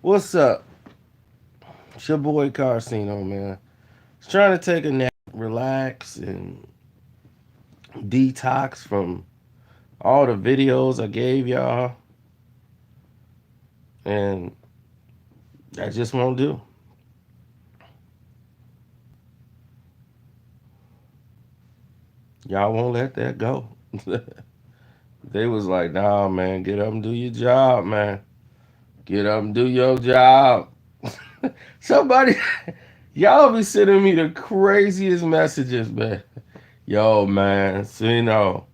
What's up? It's your boy Carcino, man. Just trying to take a nap, relax, and detox from all the videos I gave y'all, and I just won't do. Y'all won't let that go. They was like, nah, man, get up and do your job, man. Get up and do your job. Somebody, y'all be sending me the craziest messages, man. Yo, man, Sino,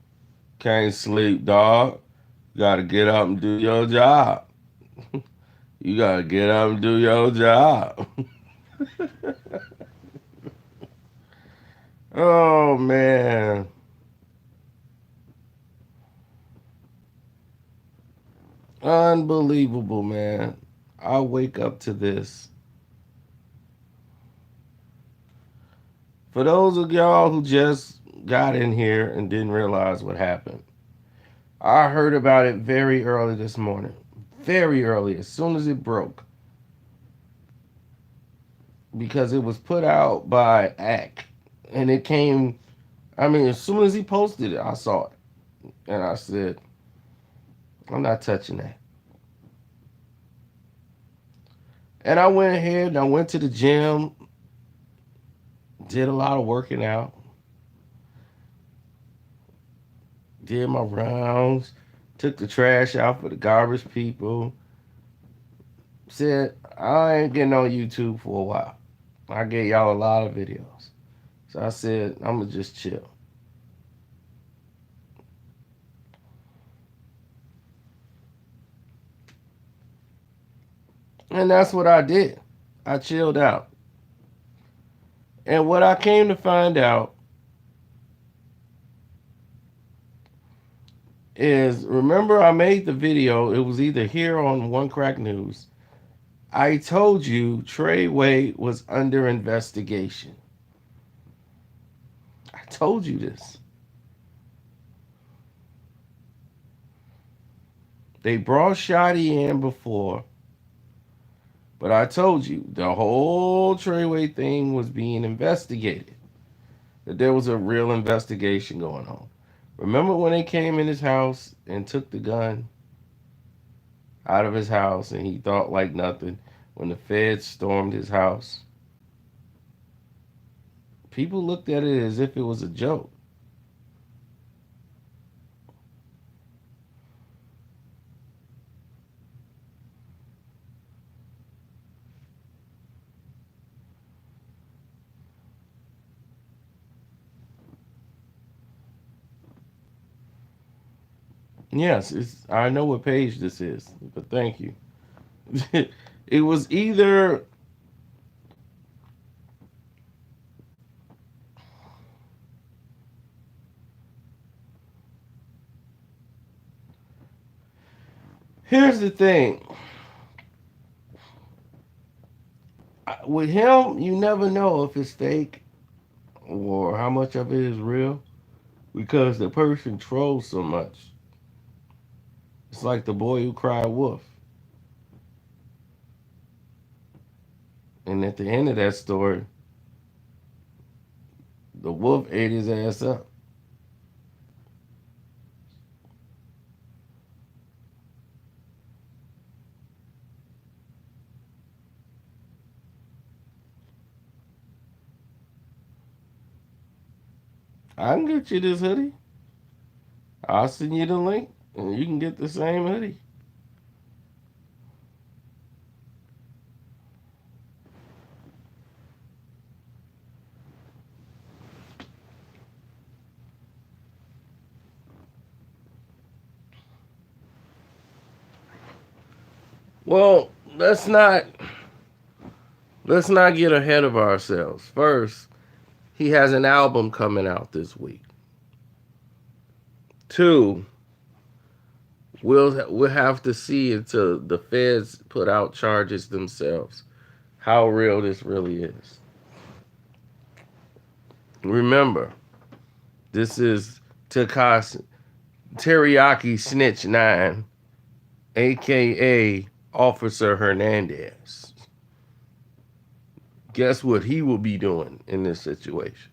can't sleep, dog. Gotta get up and do your job. You gotta get up and do your job. Oh man. Unbelievable, man. I wake up to this. For those of y'all who just got in here and didn't realize what happened, I heard about it very early this morning. Very early, as soon as it broke. Because it was put out by Ack. And it came, I mean, as soon as he posted it, I saw it. And I said, I'm not touching that. And I went ahead and I went to the gym, did a lot of working out, did my rounds, took the trash out for the garbage people. Said, I ain't getting on YouTube for a while. I gave y'all a lot of videos. So I said, I'm going to just chill. And that's what I did. I chilled out. And what I came to find out is, remember I made the video, it was either here on One Crack News. I told you TreyWay was under investigation. I told you this. They brought Shotty in before, but I told you the whole TreyWay thing was being investigated. That there was a real investigation going on. Remember when they came in his house and took the gun out of his house and he thought like nothing when the feds stormed his house? People looked at it as if it was a joke. Yes, I know what page this is, but thank you. It was either here's the thing. With him, you never know if it's fake or how much of it is real because the person trolls so much. It's like the boy who cried wolf. And at the end of that story, the wolf ate his ass up. I can get you this hoodie. I'll send you the link and you can get the same hoodie. Well, let's not get ahead of ourselves. First, he has an album coming out this week. Two, we'll have to see until the feds put out charges themselves how real this really is. Remember, this is Tekashi Teriyaki Snitch 9, aka Officer Hernandez. Guess what he will be doing in this situation?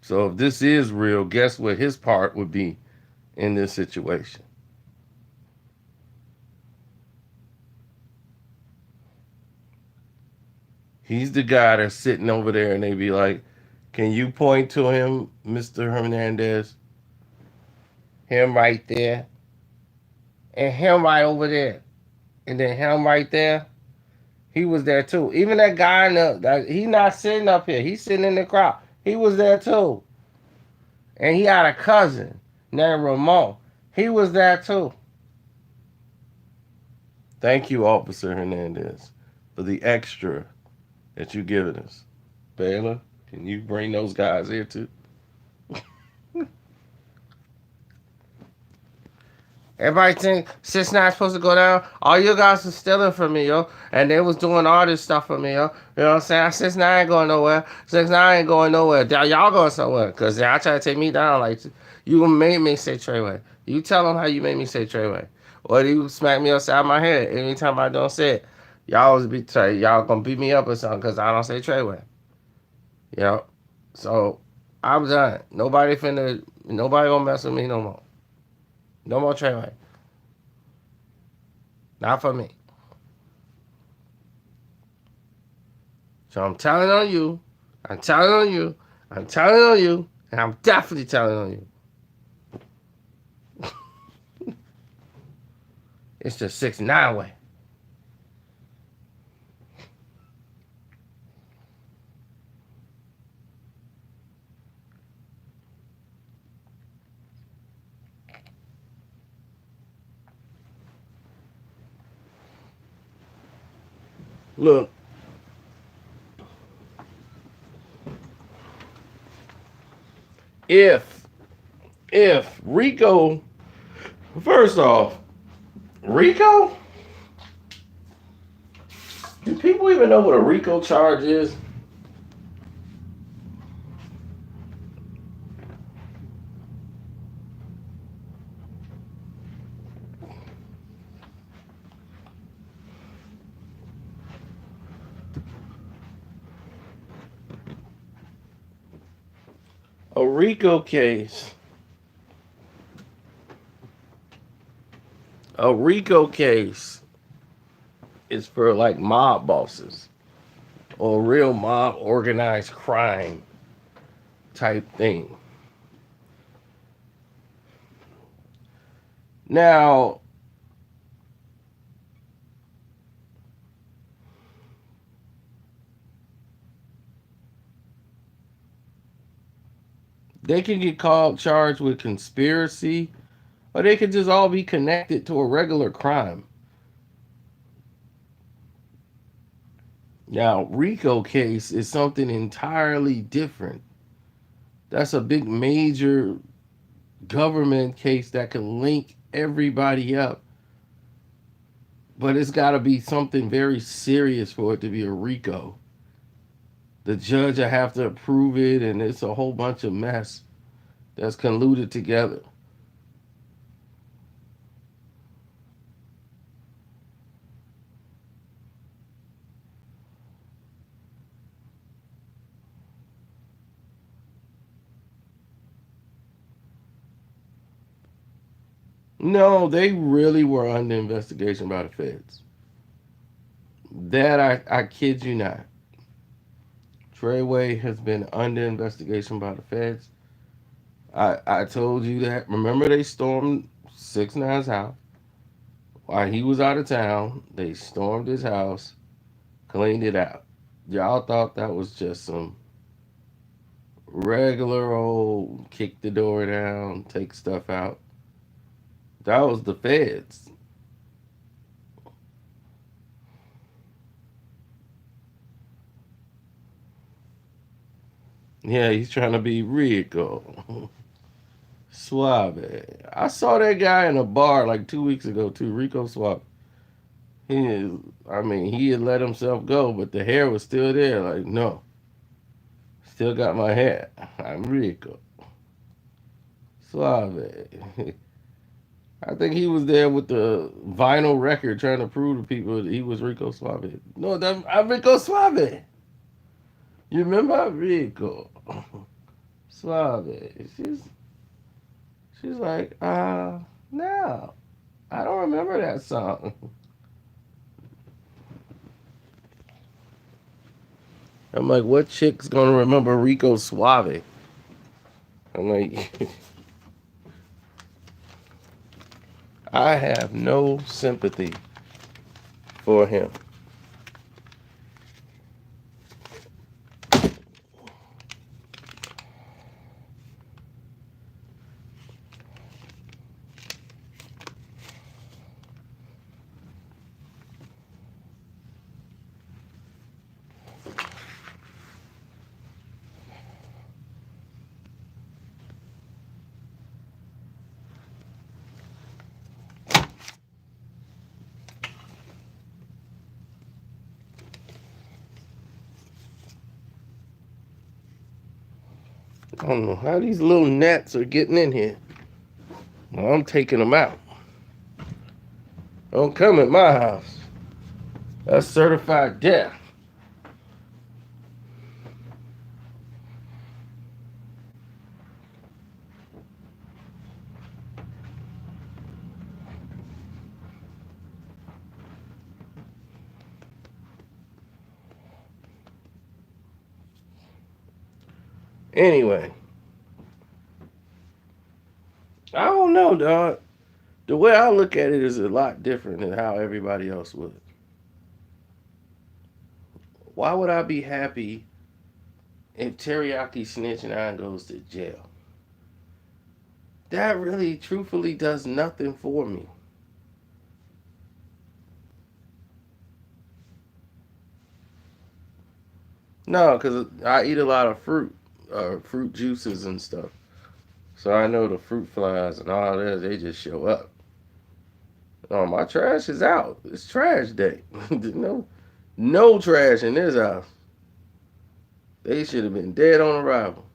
So if this is real, guess what his part would be in this situation? He's the guy that's sitting over there and they be like, can you point to him, Mr. Hernandez? Him right there. And him right over there. And then him right there. He was there too. Even that guy in he not sitting up here. He's sitting in the crowd. He was there too. And he had a cousin named Ramon. He was there too. Thank you, Officer Hernandez, for the extra that you given us. Baylor, can you bring those guys here too? Everybody think 6ix9ine supposed to go down. All you guys was stealing from me, yo. And they was doing all this stuff for me, yo. You know what I'm saying? 6ix9ine ain't going nowhere. 6ix9ine ain't going nowhere. Y'all going somewhere. Because y'all try to take me down. Like, you made me say TreyWay. You tell them how you made me say TreyWay. Or you smack me upside my head anytime I don't say it. Y'all gonna beat me up or something because I don't say TreyWay. Yep. So, I'm done. Nobody gonna mess with me no more. No more TreyWay. Not for me. So I'm telling on you. I'm telling on you. I'm telling on you. And I'm definitely telling on you. It's the 6ix9ine way. Look. If Rico, first off, Rico, do people even know what a Rico charge is? A Rico case. A Rico case is for like mob bosses or real mob organized crime type thing. Now, they can get charged with conspiracy, or they could just all be connected to a regular crime. Now, Rico case is something entirely different. That's a big major government case that can link everybody up. But it's got to be something very serious for it to be a Rico. The judge will have to approve it, and it's a whole bunch of mess that's colluded together. No, they really were under investigation by the feds. That I kid you not. TreyWay has been under investigation by the feds. I told you that. Remember they stormed 6ix9ine's house while he was out of town. They stormed his house, cleaned it out. Y'all thought that was just some regular old kick the door down, take stuff out. That was the feds. Yeah, he's trying to be Rico. Suave. I saw that guy in a bar like 2 weeks ago too. Rico Suave. He is. I mean, he had let himself go, but the hair was still there. Like, no, still got my hair. I'm Rico Suave. I think he was there with the vinyl record trying to prove to people that he was Rico Suave. No, I'm Rico Suave. You remember Rico Suave? She's like, no, I don't remember that song. I'm like, what chick's gonna remember Rico Suave? I'm like, I have no sympathy for him. I don't know how these little gnats are getting in here. Well, I'm taking them out. Don't come at my house. That's certified death. Anyway, I don't know, dog. The way I look at it is a lot different than how everybody else would. Why would I be happy if Tekashi69 goes to jail? That really, truthfully, does nothing for me. No, because I eat a lot of fruit juices and stuff. So I know the fruit flies and all that, they just show up. Oh, my trash is out. It's trash day. No trash in this house. They should have been dead on arrival.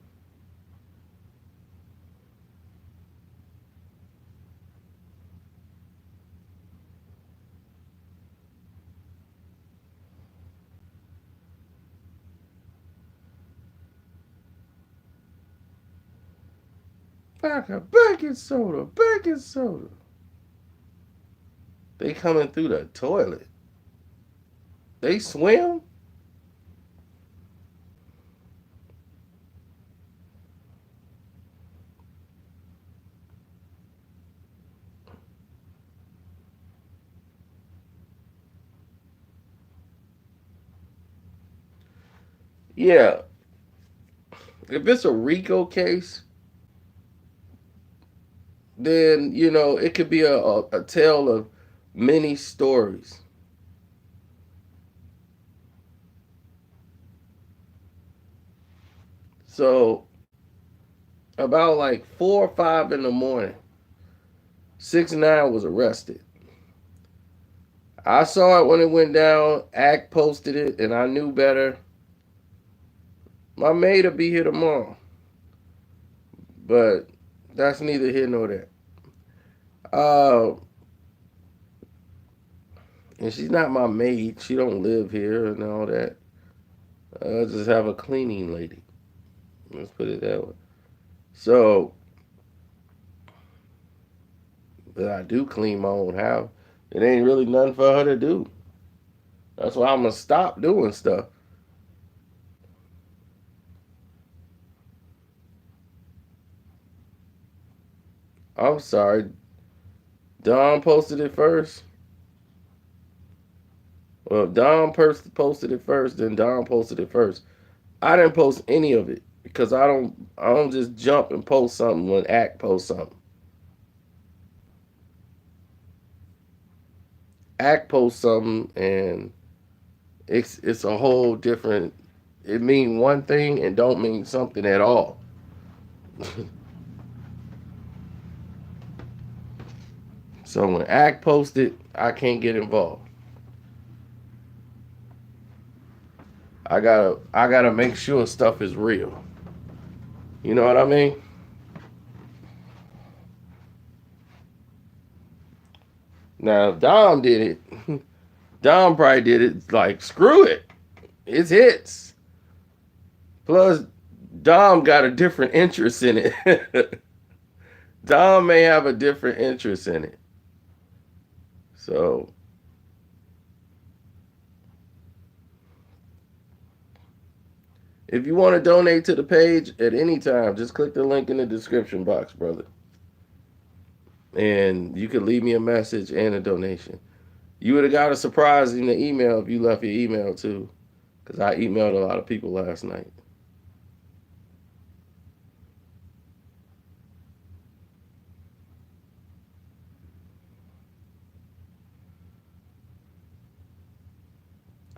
Baking soda, baking soda. They coming through the toilet. They swim? Yeah. If it's a Rico case, then, it could be a tale of many stories. So, about like 4 or 5 in the morning, 6ix9ine was arrested. I saw it when it went down. Act posted it, and I knew better. My maid will be here tomorrow, but that's neither here nor there. Uh, and she's not my maid. She don't live here and all that. I just have a cleaning lady. Let's put it that way. So, but I do clean my own house. It ain't really nothing for her to do. That's why I'm gonna stop doing stuff. I'm sorry. Don posted it first. Well, if Don posted it first, then Don posted it first. I didn't post any of it because I don't just jump and post something when Act posts something. Act posts something and it's a whole different. It mean one thing and don't mean something at all. So when Act posted, I can't get involved. I gotta make sure stuff is real. You know what I mean? Now if Dom did it, Dom probably did it like screw it. It's hits. Plus Dom got a different interest in it. Dom may have a different interest in it. So if you want to donate to the page at any time, just click the link in the description box, brother. And you could leave me a message and a donation. You would have got a surprise in the email if you left your email too, because I emailed a lot of people last night.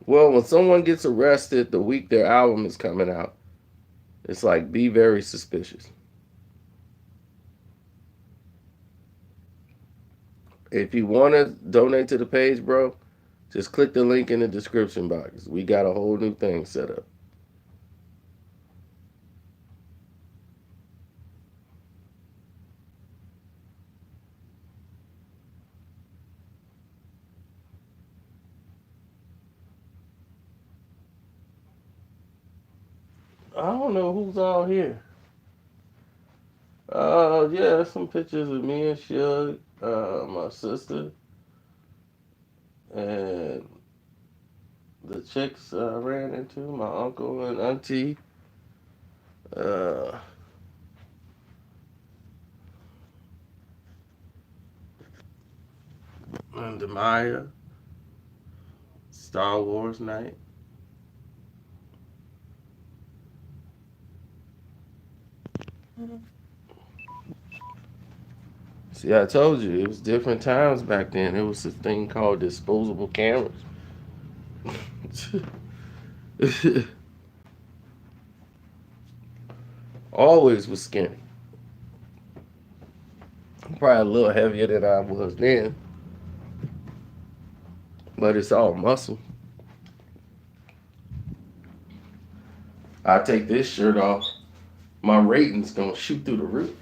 Well, when someone gets arrested the week their album is coming out, it's like be very suspicious. If you want to donate to the page, bro, just click the link in the description box. We got a whole new thing set up. I don't know who's all here. Yeah, some pictures of me and Shug, my sister, and the chicks I ran into, my uncle and auntie, uh, and Demaya, Star Wars night. See, I told you it was different times back then. It was a thing called disposable cameras. Always was skinny. Probably a little heavier than I was then, but it's all muscle. I take this shirt off, my ratings gonna shoot through the roof.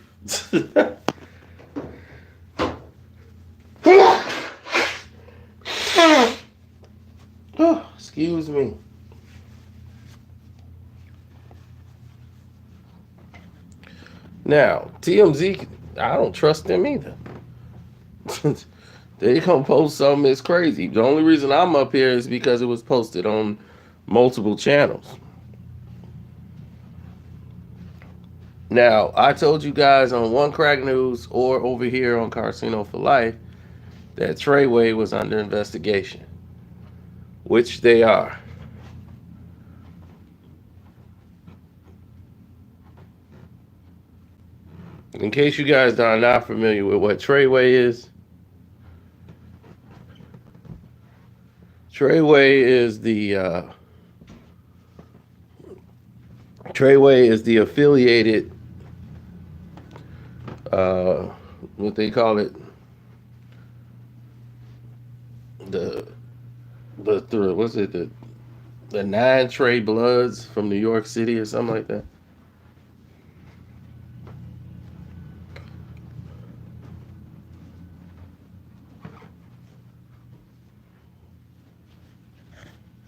Oh, excuse me. Now, TMZ, I don't trust them either. They gonna post something that's crazy. The only reason I'm up here is because it was posted on multiple channels. Now, I told you guys on One Crack News or over here on Casino for Life that TreyWay was under investigation, which they are. In case you guys are not familiar with what TreyWay is, TreyWay is the affiliated, what they call it, the what's it, the 9 Trey Bloods from New York City or something like that.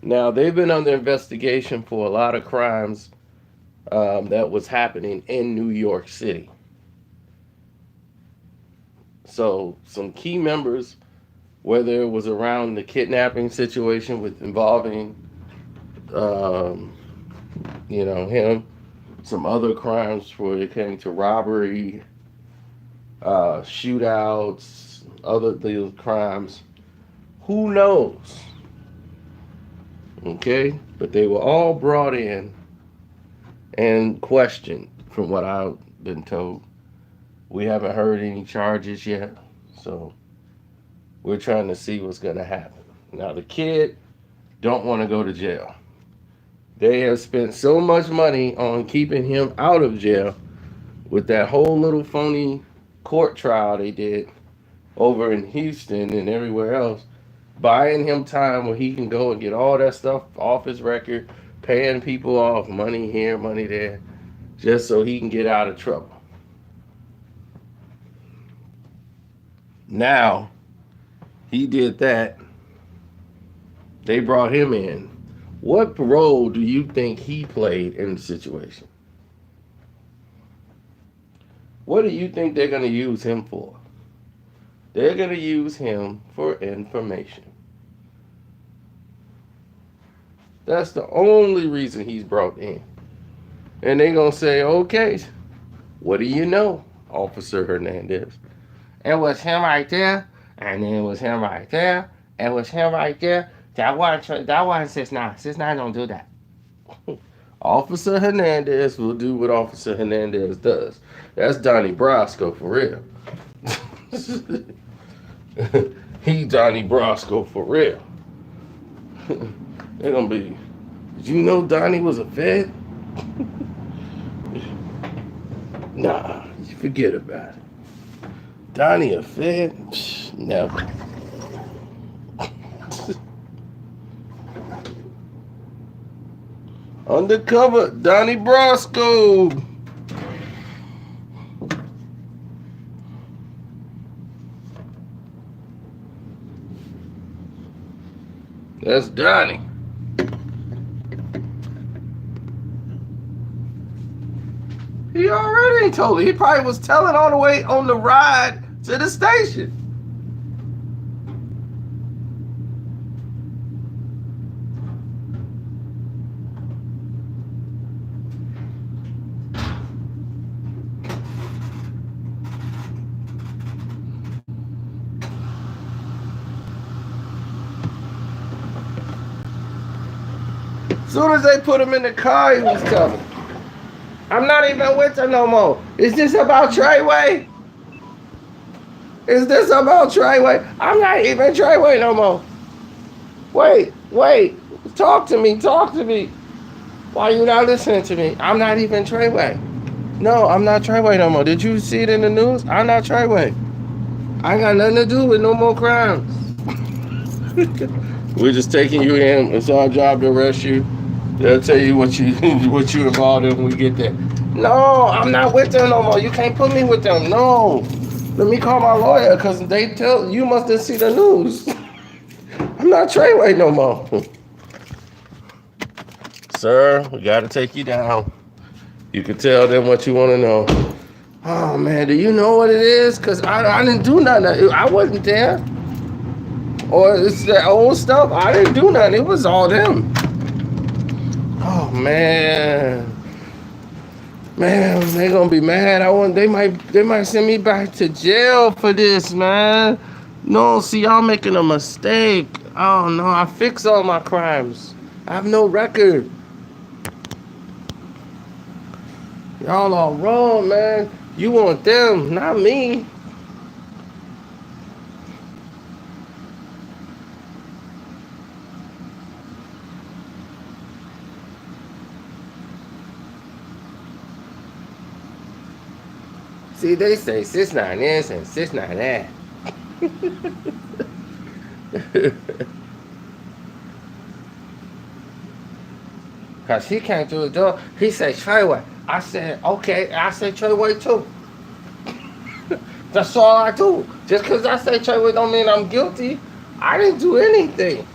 Now they've been under investigation for a lot of crimes that was happening in New York City. So some key members, whether it was around the kidnapping situation with involving, him, some other crimes where it came to robbery, shootouts, other these crimes. Who knows? Okay, but they were all brought in and questioned, from what I've been told. We haven't heard any charges yet, so we're trying to see what's going to happen. Now, the kid don't want to go to jail. They have spent so much money on keeping him out of jail with that whole little phony court trial they did over in Houston and everywhere else, buying him time where he can go and get all that stuff off his record, paying people off, money here, money there, just so he can get out of trouble. Now, he did that. They brought him in. What role do you think he played in the situation? What do you think they're going to use him for? They're going to use him for information. That's the only reason he's brought in. And they're going to say, okay, what do you know, Officer Hernandez? It was him right there, and then it was him right there, and it was him right there. That wasn't 6ix9ine. 6ix9ine don't do that. Officer Hernandez will do what Officer Hernandez does. That's Donnie Brasco for real. He Donnie Brasco for real. They're gonna be, did you know Donnie was a Fed? Nah, you forget about it. Donnie a Fed? Never. Undercover, Donnie Brasco. That's Donnie. He already told me. He probably was telling all the way on the ride to the station. As soon as they put him in the car, he was telling. I'm not even with her no more. Is this about TreyWay? Is this about TreyWay? I'm not even TreyWay no more. Wait. Talk to me. Why you not listening to me? I'm not even TreyWay. No, I'm not TreyWay no more. Did you see it in the news? I'm not TreyWay. I ain't got nothing to do with no more crimes. We're just taking you in. It's our job to arrest you. They'll tell you what you involved in when we get there. No, I'm not with them no more. You can't put me with them. No. Let me call my lawyer because they tell you must have seen the news. I'm not TreyWay no more. Sir, we got to take you down. You can tell them what you want to know. Oh, man, do you know what it is? Because I didn't do nothing. I wasn't there. Or it's that old stuff. I didn't do nothing. It was all them. Oh man, they gonna be mad. They might send me back to jail for this, man. No, see, y'all making a mistake. Oh no, I fix all my crimes. I have no record. Y'all are wrong, man. You want them, not me. See, they say 6ix9ine this and 6ix9ine that. Cause he came through the door. He said, TreyWay. I said, okay. I said TreyWay too. That's all I do. Just cause I say TreyWay don't mean I'm guilty. I didn't do anything.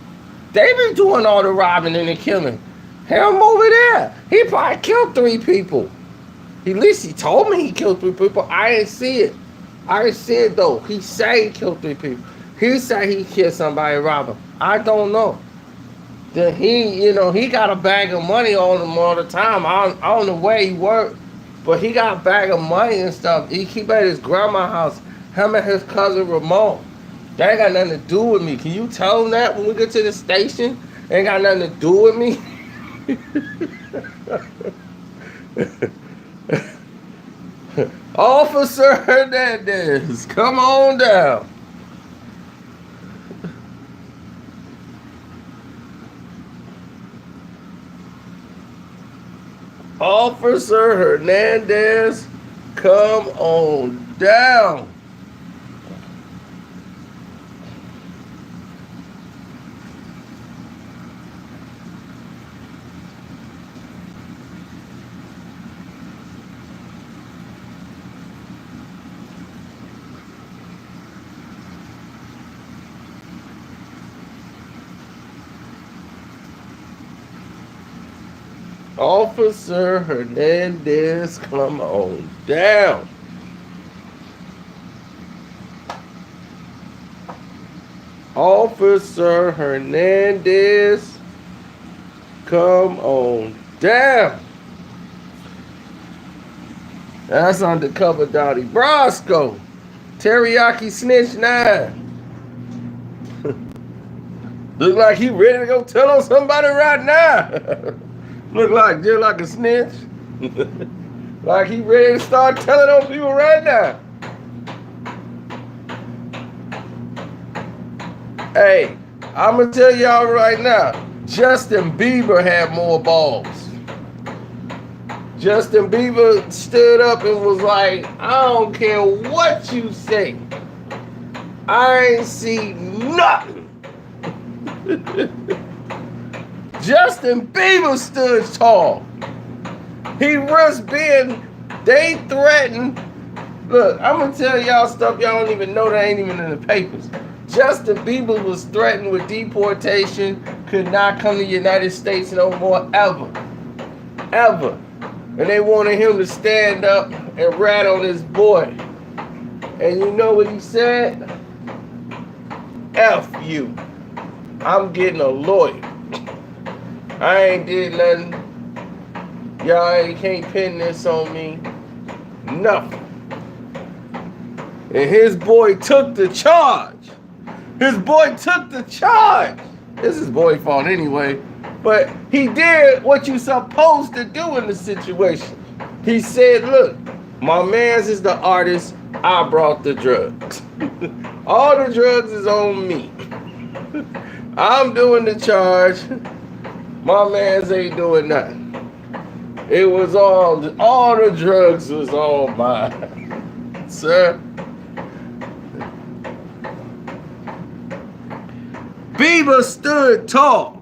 They be doing all the robbing and the killing. Him over there. He probably killed 3 people. At least he told me he killed 3 people. I didn't see it. Though. He said he killed 3 people. He said he killed somebody, robbed him. I don't know. Then he got a bag of money on him all the time. I don't know where he worked, but he got a bag of money and stuff. He keep at his grandma's house. Him and his cousin Ramon. That ain't got nothing to do with me. Can you tell him that when we get to the station? Ain't got nothing to do with me. Officer Hernandez, come on down. Officer Hernandez, come on down. Officer Hernandez, come on down. Officer Hernandez, come on down. That's undercover Donnie Brasco. Tekashi69. Look like he ready to go tell on somebody right now. Look like just like a snitch. Like he ready to start telling on people right now. Hey, I'm going to tell y'all right now, Justin Bieber had more balls. Justin Bieber stood up and was like, I don't care what you say. I ain't see nothing. Justin Bieber stood tall. He risked being, they threatened. Look, I'm going to tell y'all stuff y'all don't even know that ain't even in the papers. Justin Bieber was threatened with deportation, could not come to the United States no more ever. Ever. And they wanted him to stand up and rat on his boy. And you know what he said? F you. I'm getting a lawyer. I ain't did nothing. Y'all ain't can't pin this on me. Nothing. And his boy took the charge. His boy took the charge. This is boy's fault anyway. But he did what you supposed to do in the situation. He said, look, my man's is the artist. I brought the drugs. All the drugs is on me. I'm doing the charge. My man's ain't doing nothing. It was all the drugs was all mine. Sir. Bieber stood tall.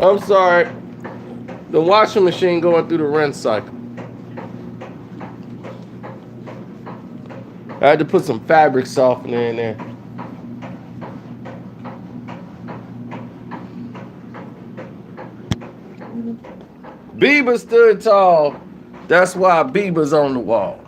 I'm sorry. The washing machine going through the rinse cycle. I had to put some fabric softener in there. Bieber stood tall. That's why Bieber's on the wall.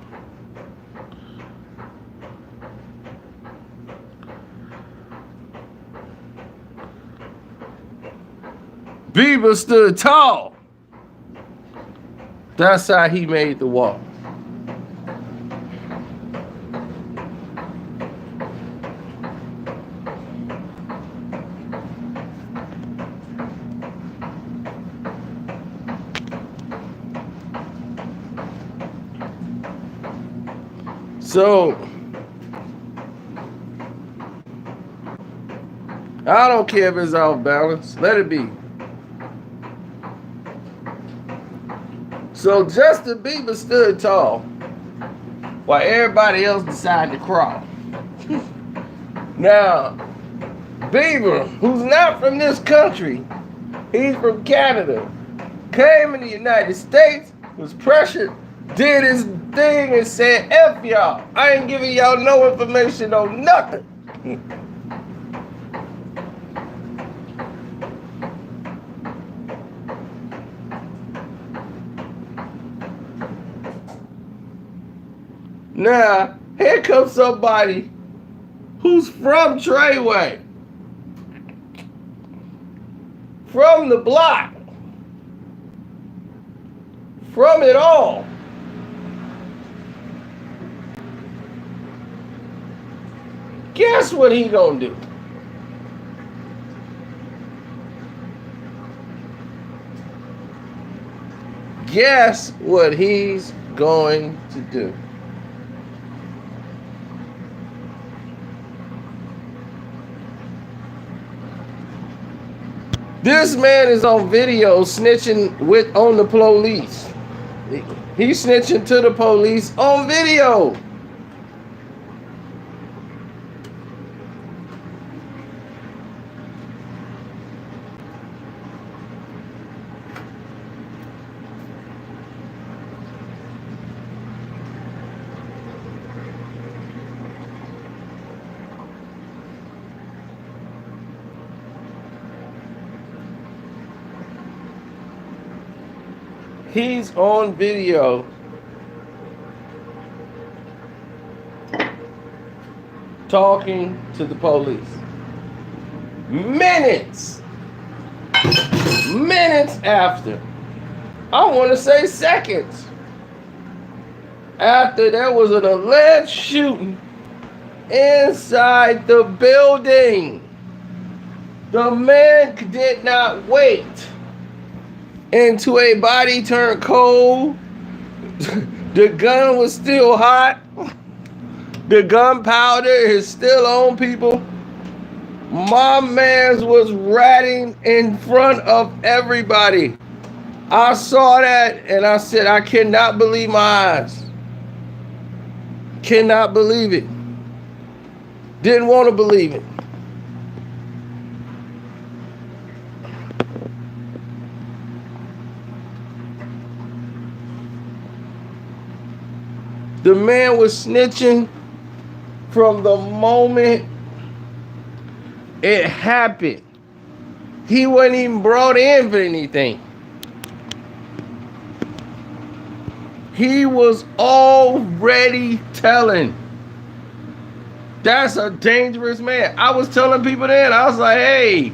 Bieber stood tall. That's how he made the wall. So, I don't care if it's off balance. Let it be. So Justin Bieber stood tall while everybody else decided to crawl. Now, Bieber, who's not from this country, he's from Canada, came in the United States, was pressured, did his thing and said, F y'all. I ain't giving y'all no information on nothing. Now, here comes somebody who's from TreyWay, from the block, from it all. Guess what he gonna do? Guess what he's going to do? This man is on video snitching on the police. He's snitching to the police on video. He's on video talking to the police. Minutes after, I want to say seconds, after there was an alleged shooting inside the building. The man did not wait until a body turned cold. The gun was still hot. The gunpowder is still on people. My man was ratting in front of everybody. I saw that and I said, I cannot believe my eyes. Cannot believe it. Didn't want to believe it. The man was snitching from the moment it happened. He wasn't even brought in for anything. He was already telling. That's a dangerous man. I was telling people then, I was like, hey,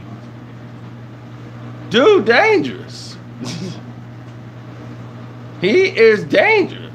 dude, dangerous. He is dangerous.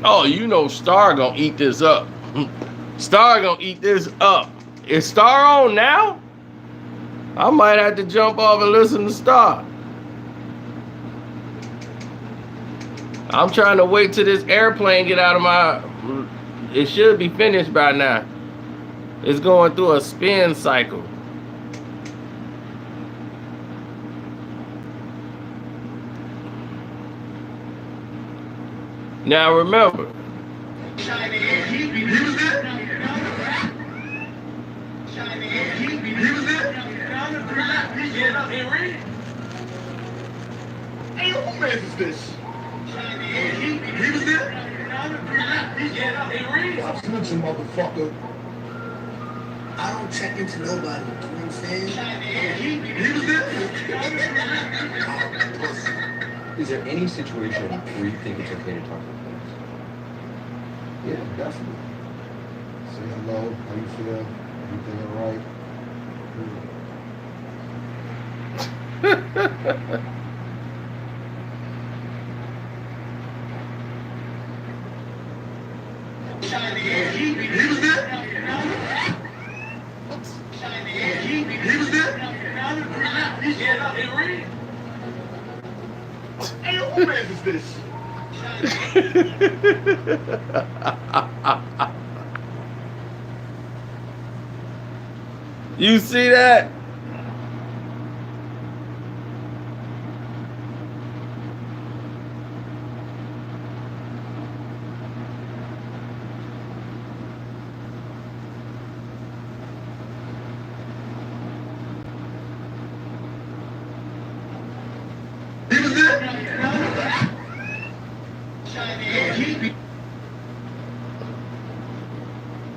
Oh, you know Star gonna eat this up. Star gonna eat this up. Is Star on now? I might have to jump off and listen to Star. I'm trying to wait till this airplane get out of my... It should be finished by now. It's going through a spin cycle. Now remember, Hey, who man is this? He was there? I'm snitching, motherfucker. I don't check into nobody, you know what I'm saying? He was there? Is there any situation where you think it's okay to talk to the police? Yeah, definitely. Say hello, how you feel? Everything all right? He was there? He was there? Hey, who man is this? you see that?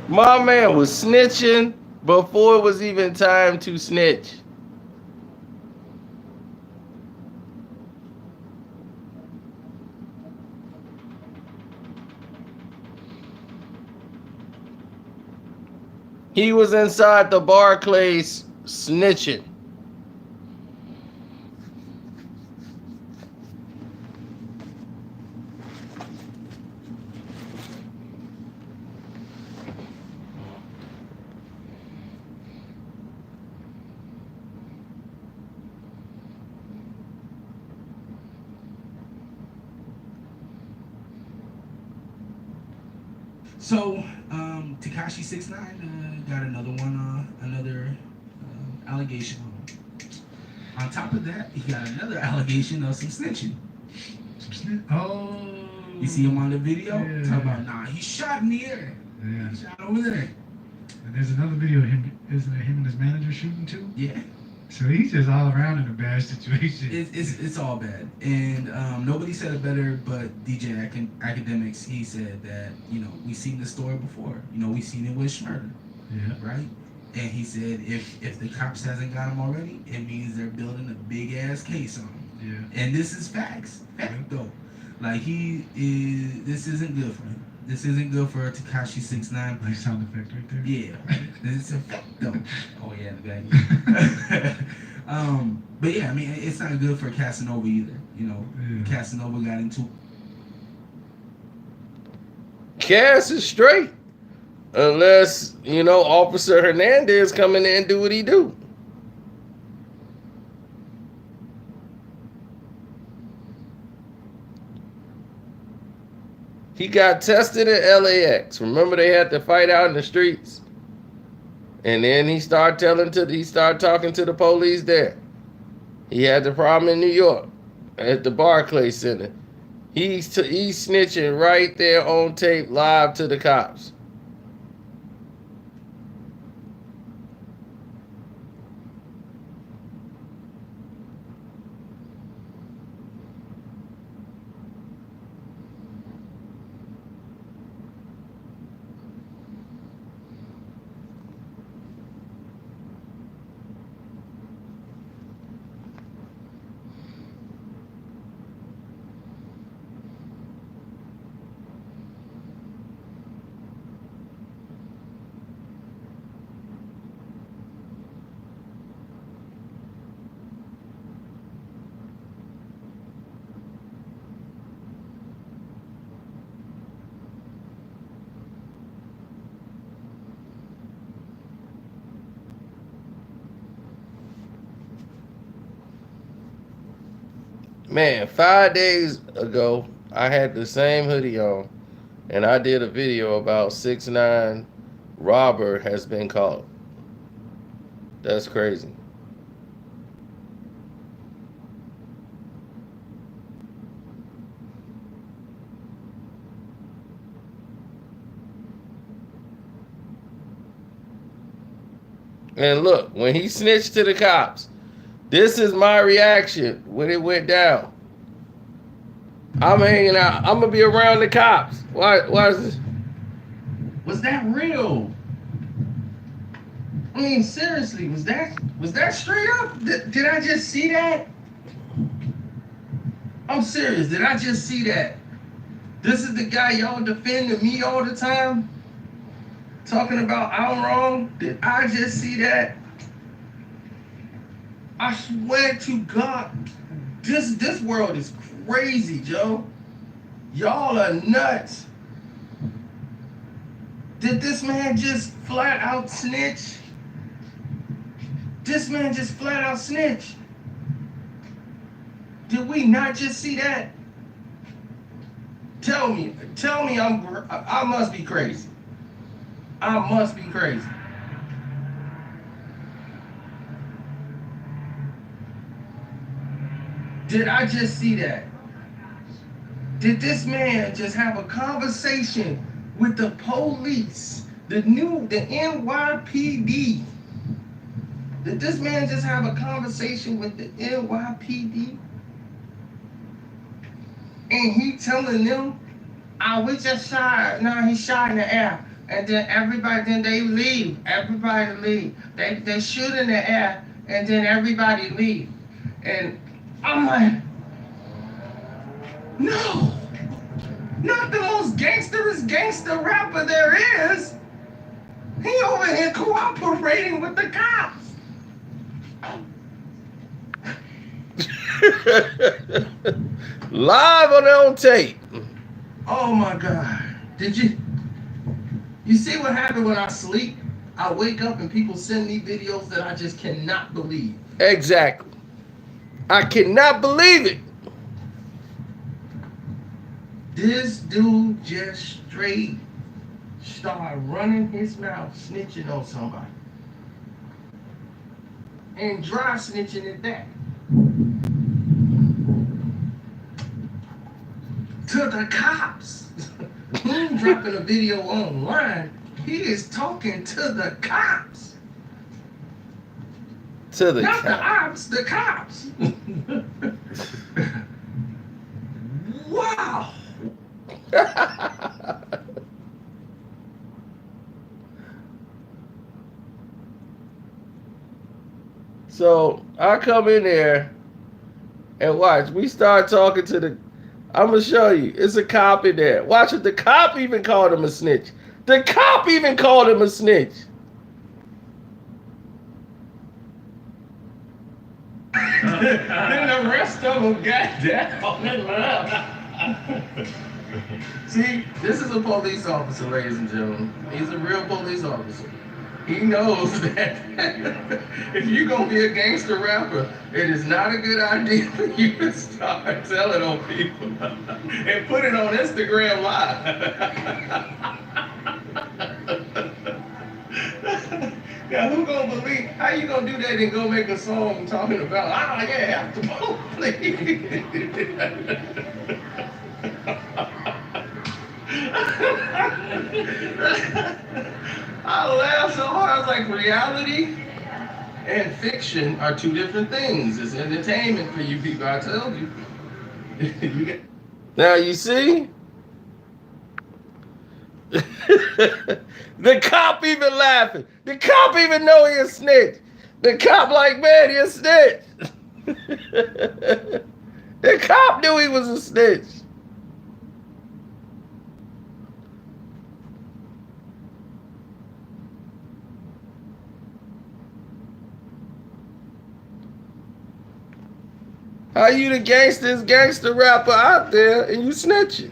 My man was snitching before it was even time to snitch. He was inside the Barclays snitching. So, Tekashi69 got another one, another allegation on him. On top of that, he got another allegation of some snitching. Oh. You see him on the video? Yeah. Talk about, nah, he shot in the air. Yeah. He shot over there. And there's another video of him, isn't it him and his manager shooting too? Yeah. So he's just all around in a bad situation. It's all bad. And nobody said it better but DJ Academics. He said that, we've seen this story before. We've seen it with Schmurder. Yeah. Right? And he said if the cops hasn't got him already, it means they're building a big ass case on him. Yeah. And this is facts. Fact though. Like this isn't good for him. This isn't good for Tekashi69. Nice sound effect right there. Yeah. This is a fact though. Oh yeah, the bag. But yeah, I mean it's not good for Casanova either. Casanova got into Cass is straight. Unless, Officer Hernandez come in there and do what he do. He got tested at LAX. Remember they had to fight out in the streets? And then he started talking to the police there. He had the problem in New York at the Barclays Center. He's snitching right there on tape live to the cops. Man, 5 days ago, I had the same hoodie on, and I did a video about 6ix9ine robber has been caught. That's crazy. And look, when he snitched to the cops, this is my reaction when it went down. I'm hanging out. I'm gonna be around the cops. Why is this? Was that real? I mean, seriously, was that straight up? Did I just see that? I'm serious. Did I just see that? This is the guy y'all defending me all the time? Talking about I'm wrong? Did I just see that? I swear to God, this world is crazy, Joe. Y'all are nuts. Did this man just flat out snitch? This man just flat out snitch. Did we not just see that? Tell me I must be crazy. I must be crazy. Did I just see that? Did this man just have a conversation with the police, the NYPD? Did this man just have a conversation with the NYPD? and he telling them, we just shot. No, he shot in the air. And then then they leave. Everybody leave. They shoot in the air, and then everybody leave. And I'm like, no, not the most gangsterous gangster rapper there is. He over here cooperating with the cops. Live on tape. Oh my God. Did you see what happened when I sleep? I wake up and people send me videos that I just cannot believe. Exactly. I cannot believe it. This dude just straight started running his mouth, snitching on somebody. And dry snitching at that. To the cops. He ain't dropping a video online. He is talking to the cops. To the Not cops. The ops, the cops. Wow. So I come in there and watch. We start talking to the. I'm gonna show you. It's a cop in there. Watch it. The cop even called him a snitch. The cop even called him a snitch. Then the rest of them got down and left. See, this is a police officer, ladies and gentlemen. He's a real police officer. He knows that if you're going to be a gangster rapper, it is not a good idea for you to start telling on people and put it on Instagram Live. Now, who going to believe? How you going to do that and go make a song talking about, yeah, the police? I laughed so hard. I was like, reality and fiction are two different things. It's entertainment for you people, I told you. Now, you see? The cop even laughing. The cop even know he a snitch. The cop like, man, he a snitch. The cop knew he was a snitch. How you the gangster rapper out there and you snitching?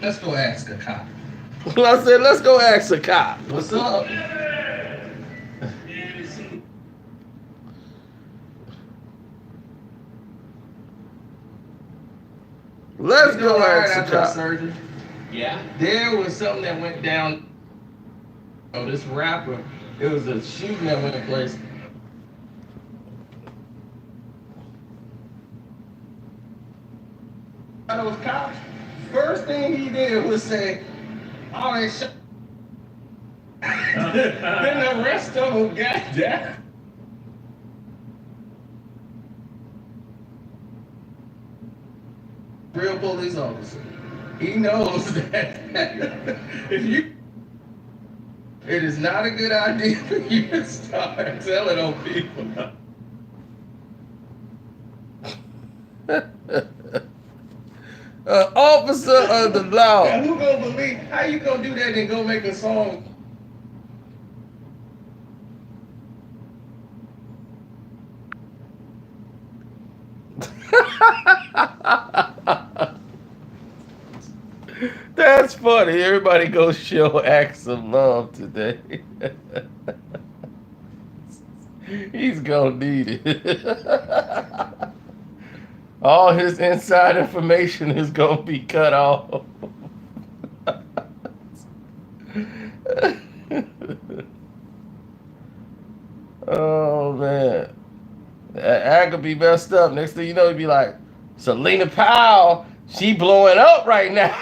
Let's go ask a cop. Well, I said, let's go ask a cop. What's up? Let's go ask a cop. Surgery? Yeah. There was something that went down. Oh, this rapper, it was a shooting that went place. Those cops, first thing he did was say, they shot. Then the rest of them got down. Real police officer. He knows that it is not a good idea for you to start telling on people. Officer of the law. Now, who gonna believe? How you gonna do that and go make a song? That's funny. Everybody go show acts some love today. He's gonna need it. All his inside information is gonna be cut off. Oh man, that could be messed up. Next thing you know, he'd be like, Selena Powell, she blowing up right now.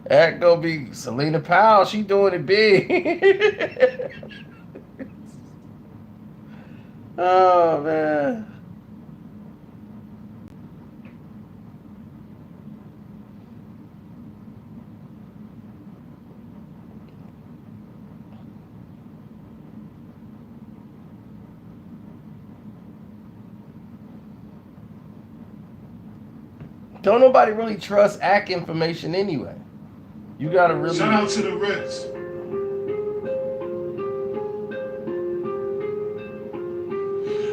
That gonna be Selena Powell, she doing it big. Oh man. Don't nobody really trust ACK information anyway. You gotta really. Shout out to the Ritz.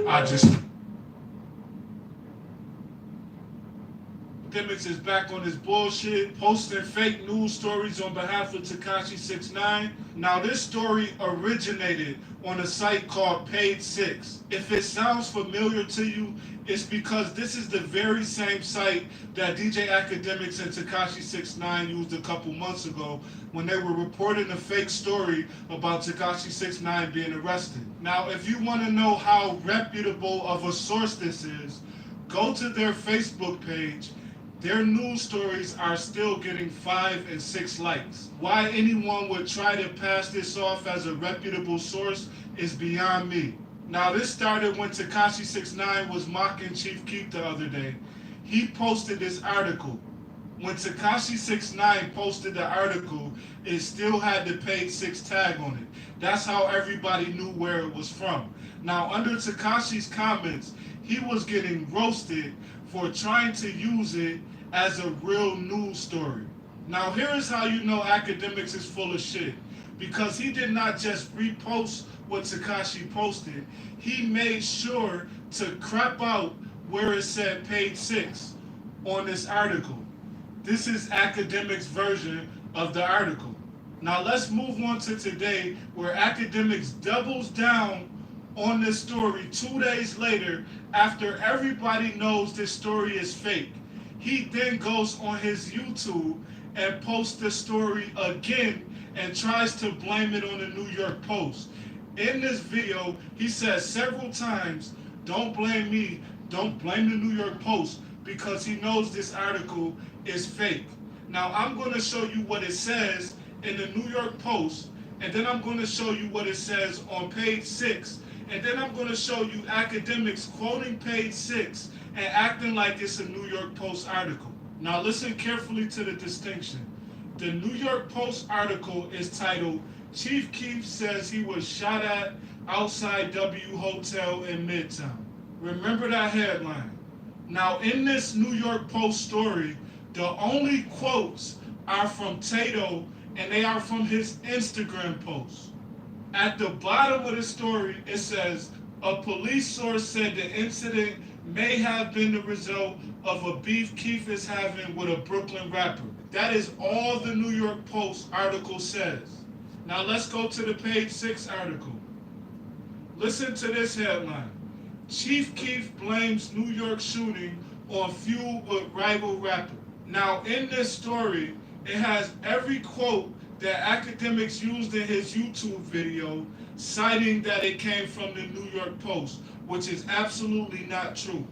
I just Academics is back on his bullshit, posting fake news stories on behalf of Tekashi69. Now, this story originated on a site called Page 6. If it sounds familiar to you, it's because this is the very same site that DJ Academics and Tekashi69 used a couple months ago when they were reporting a fake story about Tekashi69 being arrested. Now, if you want to know how reputable of a source this is, go to their Facebook page. Their news stories are still getting 5 and 6 likes. Why anyone would try to pass this off as a reputable source is beyond me. Now, this started when Tekashi69 was mocking Chief Keef the other day. He posted this article. When Tekashi69 posted the article, it still had the Page 6 tag on it. That's how everybody knew where it was from. Now, under Tekashi's comments, he was getting roasted for trying to use it as a real news story. Now, here is how you know Academics is full of shit. Because he did not just repost what Tekashi posted, he made sure to crop out where it said Page 6 on this article. This is Academics' version of the article. Now, let's move on to today, where Academics doubles down on this story 2 days later after everybody knows this story is fake. He then goes on his YouTube and posts the story again and tries to blame it on the New York Post. In this video, he says several times, "Don't blame me, don't blame the New York Post," because he knows this article is fake. Now, I'm going to show you what it says in the New York Post, and then I'm going to show you what it says on Page 6, and then I'm going to show you Academics quoting Page 6 and acting like it's a New York Post article. Now, listen carefully to the distinction. The New York Post article is titled, "Chief Keef says he was shot at outside W Hotel in Midtown." Remember that headline. Now, in this New York Post story, the only quotes are from Tato, and they are from his Instagram post. At the bottom of the story, it says, "A police source said the incident may have been the result of a beef Keef is having with a Brooklyn rapper." That is all the New York Post article says. Now let's go to the Page 6 article. Listen to this headline. "Chief Keef blames New York shooting on feud with rival rapper." Now, in this story, it has every quote that Academics used in his YouTube video, citing that it came from the New York Post, which is absolutely not true.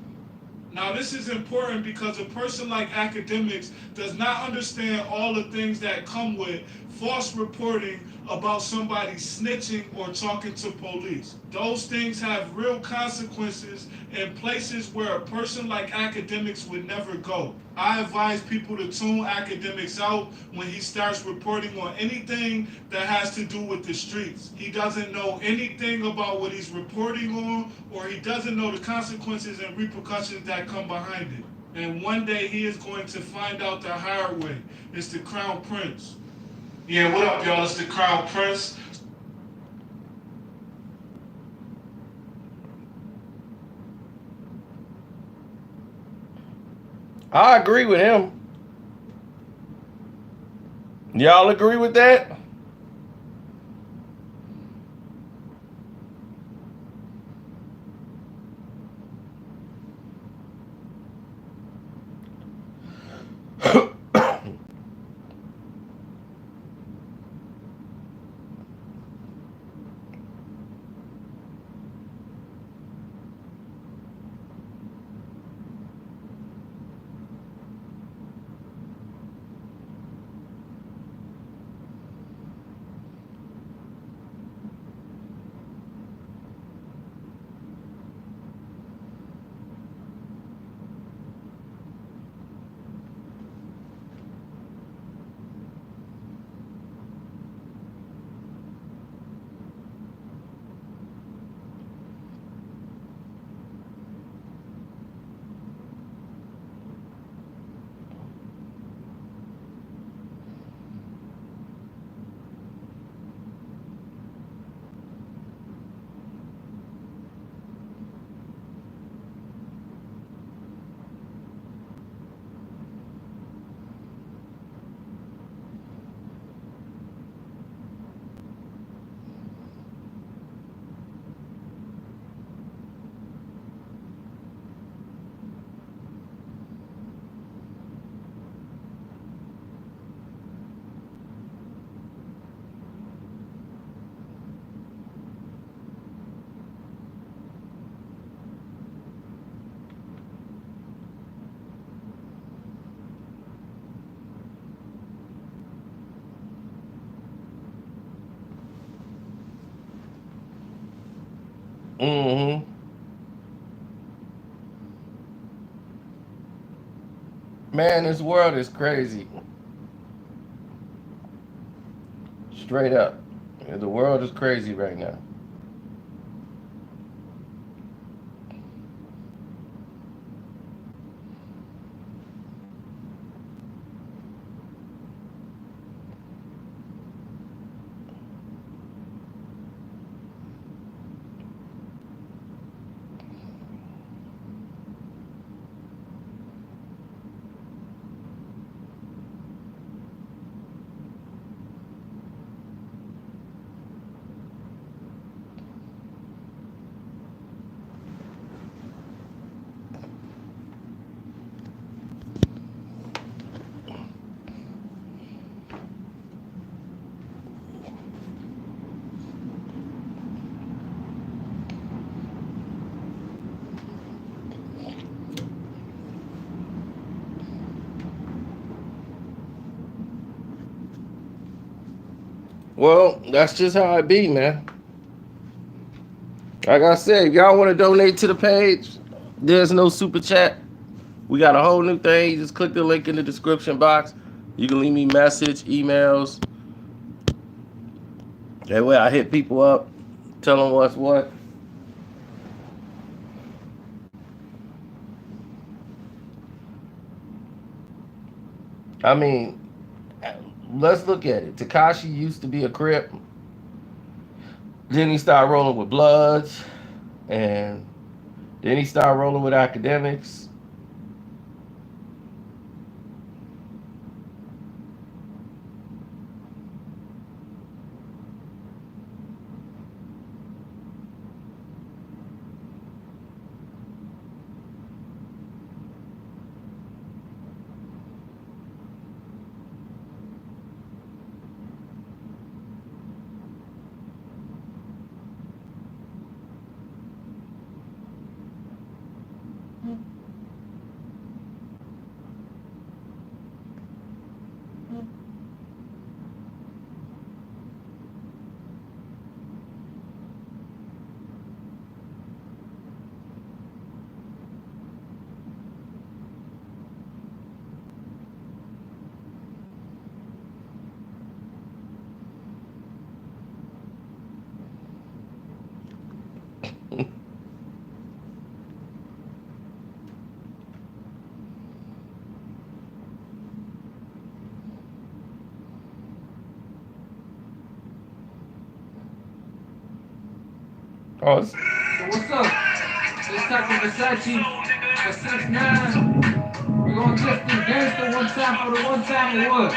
Now, this is important because a person like Academics does not understand all the things that come with false reporting about somebody snitching or talking to police. Those things have real consequences in places where a person like Academics would never go. I advise people to tune Academics out when he starts reporting on anything that has to do with the streets. He doesn't know anything about what he's reporting on, or he doesn't know the consequences and repercussions that come behind it. And one day he is going to find out the hard way. It's the Crown Prince. Yeah, what up, y'all? It's the Crown Prince. I agree with him. Y'all agree with that? Mm-hmm. Man, this world is crazy. Straight up. The world is crazy right now. Well, that's just how it be, man. Like I said, if y'all want to donate to the page, there's no super chat. We got a whole new thing. You just click the link in the description box. You can leave me message, emails. That way I hit people up, tell them what's what. I mean, let's look at it. Tekashi used to be a Crip. Then he started rolling with Bloods. And then he started rolling with academics. Oh, So what's up? This type of Versace for 6'9". We're gonna test this gangster one time for the one time or what?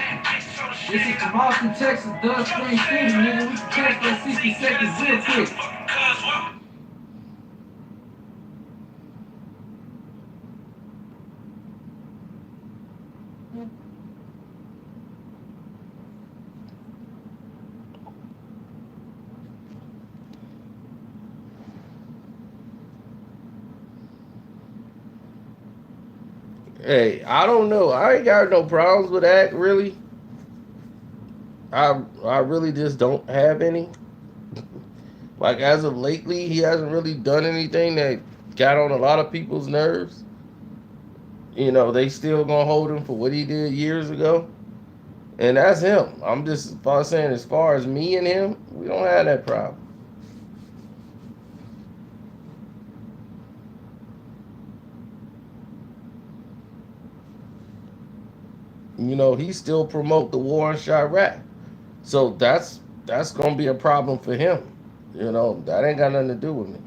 This is from Austin, Texas, Dust Spring City, nigga. We can catch that 60 seconds real quick. hey, I don't know. I ain't got no problems with that, really. I really just don't have any. Like as of lately, he hasn't really done anything that got on a lot of people's nerves. They still gonna hold him for what he did years ago, and that's him. I'm just saying, as far as me and him, we don't have that problem. He still promote the war in Chirac, so that's gonna be a problem for him. That ain't got nothing to do with me.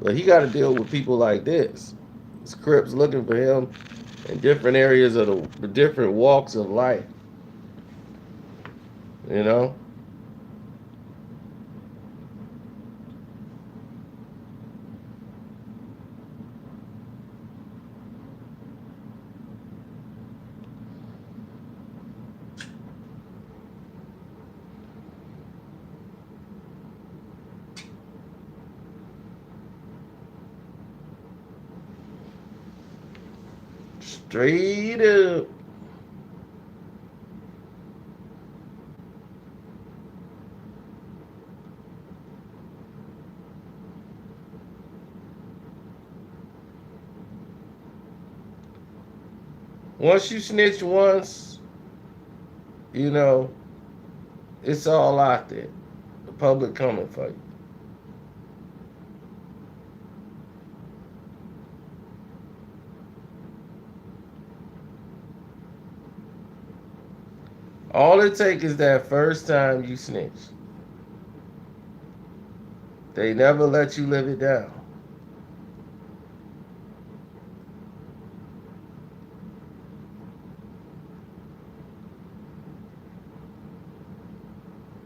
But he got to deal with people like this. Crips looking for him in different areas of the different walks of life. You know, straight up. Once you snitch once, you know, it's all out there. The public coming for you. All it takes is that first time you snitch. They never let you live it down.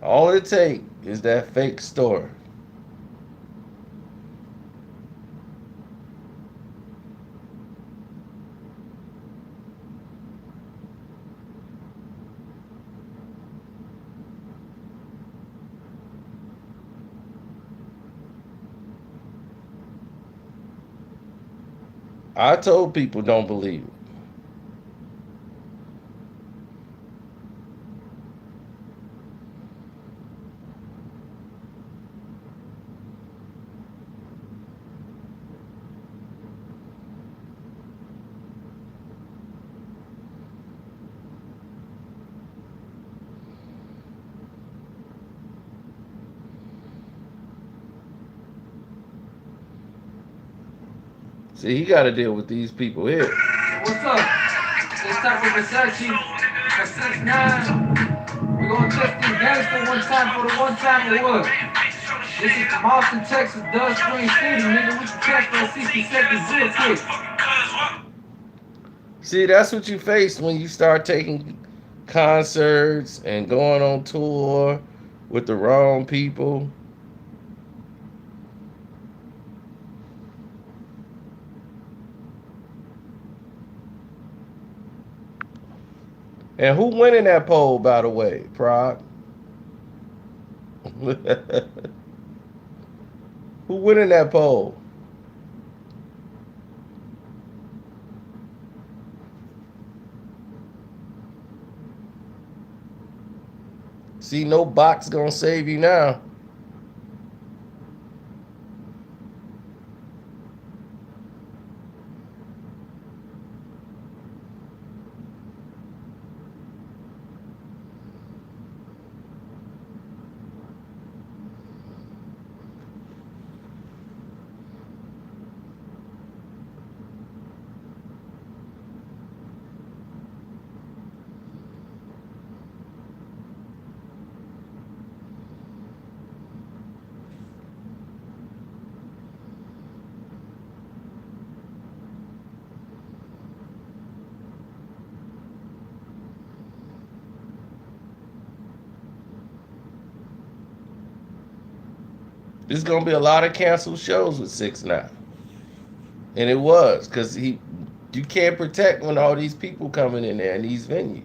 All it takes is that fake story. I told people don't believe it. See, he got to deal with these people here. What's up? This type of Versace, a 6'9". We gonna test this gangster one time for the one time or what? This is from Austin, Texas, Dust Spring City, nigga. We can catch that 60 seconds real quick. See, that's what you face when you start taking concerts and going on tour with the wrong people. And who went in that poll, by the way, Prague? Who went in that poll? See, no bot's gonna save you now. There's gonna be a lot of canceled shows with 6ix9ine, and it was because you can't protect when all these people coming in there in these venues.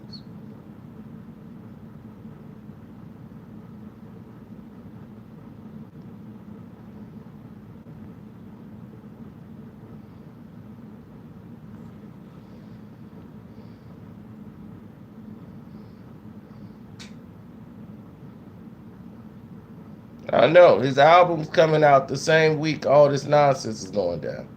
I know his album's coming out the same week all this nonsense is going down.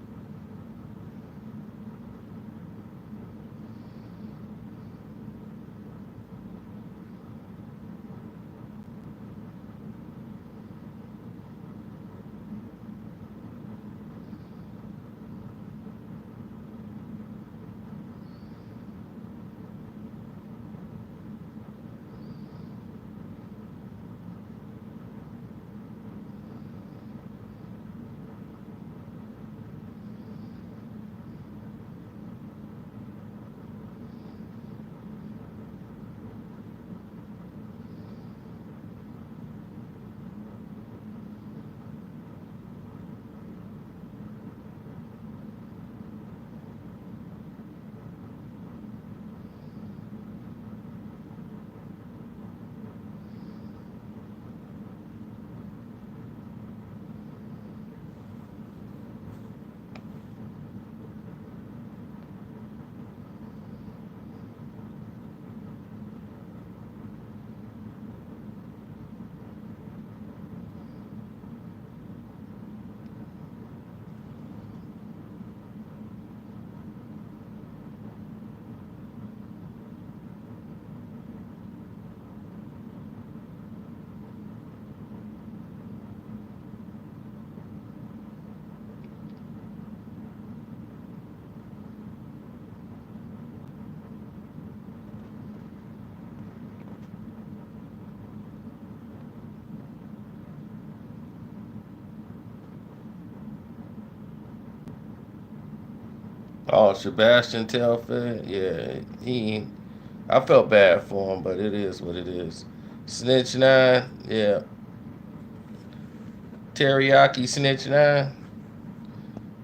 Oh, Sebastian Telfair. Yeah, he. I felt bad for him, but it is what it is. Snitch nine. Yeah, Teriyaki Snitch nine.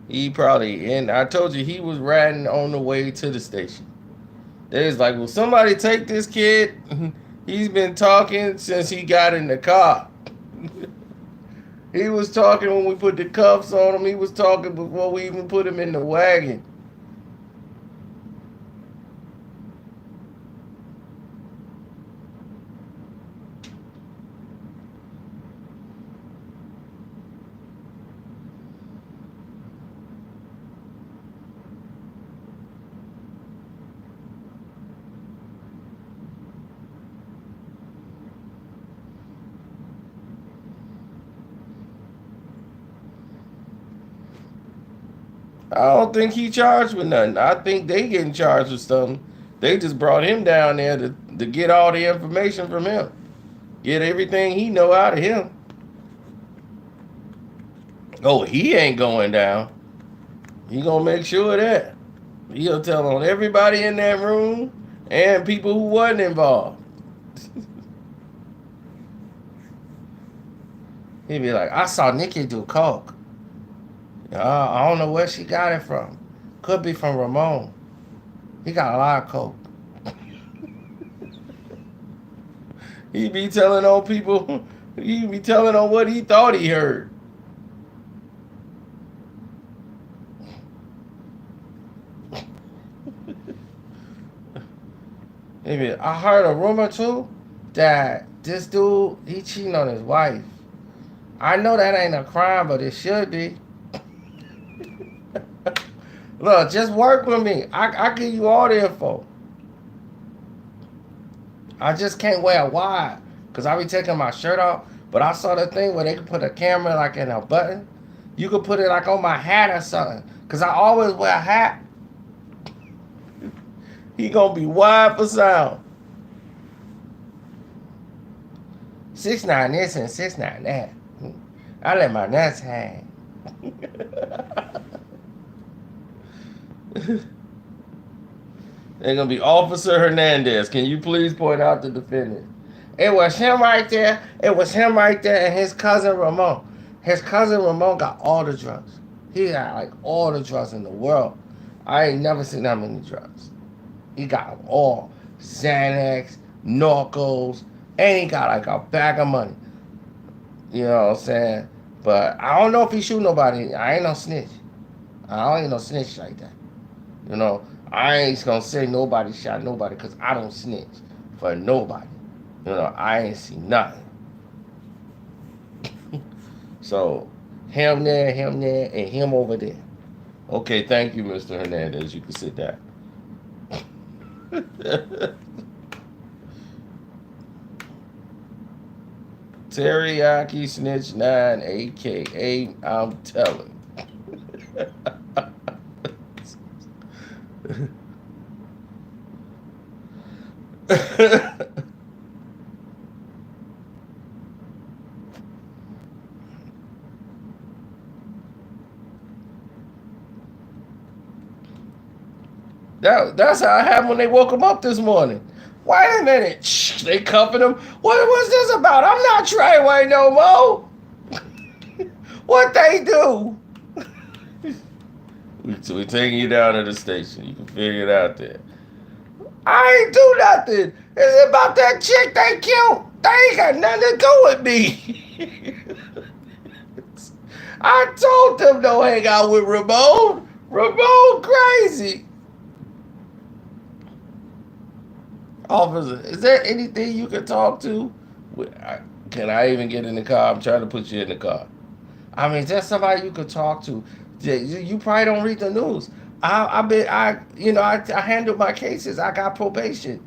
He probably, and I told you he was riding on the way to the station. They was like, "Will somebody take this kid? He's been talking since he got in the car." He was talking when we put the cuffs on him. He was talking before we even put him in the wagon. I don't think he charged with nothing. I think they getting charged with something. They just brought him down there to get all the information from him. Get everything he know out of him. Oh, he ain't going down. He gonna make sure of that. He'll tell on everybody in that room and people who wasn't involved. He'd be like, I saw Nikki do coke. I don't know where she got it from. Could be from Ramon. He got a lot of coke. He be telling on people. He be telling on what he thought he heard. Maybe I heard a rumor too that this dude he cheating on his wife. I know that ain't a crime, but it should be. Look, just work with me. I give you all the info. I just can't wear a wide because I be taking my shirt off. But I saw the thing where they could put a camera like in a button. You could put it like on my hat or something. Because I always wear a hat. He gonna be wide for sound. 6'9" this and 6'9" that. I let my nuts hang. They're gonna be Officer Hernandez. Can you please point out the defendant? It was him right there. It was him right there and his cousin Ramon. His cousin Ramon got all the drugs. He got like all the drugs in the world. I ain't never seen that many drugs. He got them all. Xanax, Norcos, and he got like a bag of money. You know what I'm saying? But I don't know if he shoot nobody. I ain't no snitch. I ain't no snitch like that. You know, I ain't gonna say nobody shot nobody because I don't snitch for nobody. You know, I ain't see nothing. So, him there, and him over there. Okay, thank you, Mr. Hernandez. You can sit down. Teriyaki Snitch 9, aka I'm telling. That's how it happened when they woke him up this morning. Wait a minute. Shh, they cuffing him. What's this about? I'm not TreyWay no more. What they do? We taking you down to the station. You can figure it out there. I ain't do nothing. It's about that chick they killed. They ain't got nothing to do with me. I told them don't hang out with Ramon. Ramon crazy. Officer, is there anything you can talk to? Can I even get in the car? I'm trying to put you in the car. I mean, just somebody you could talk to. You probably don't read the news. I handled my cases. I got probation.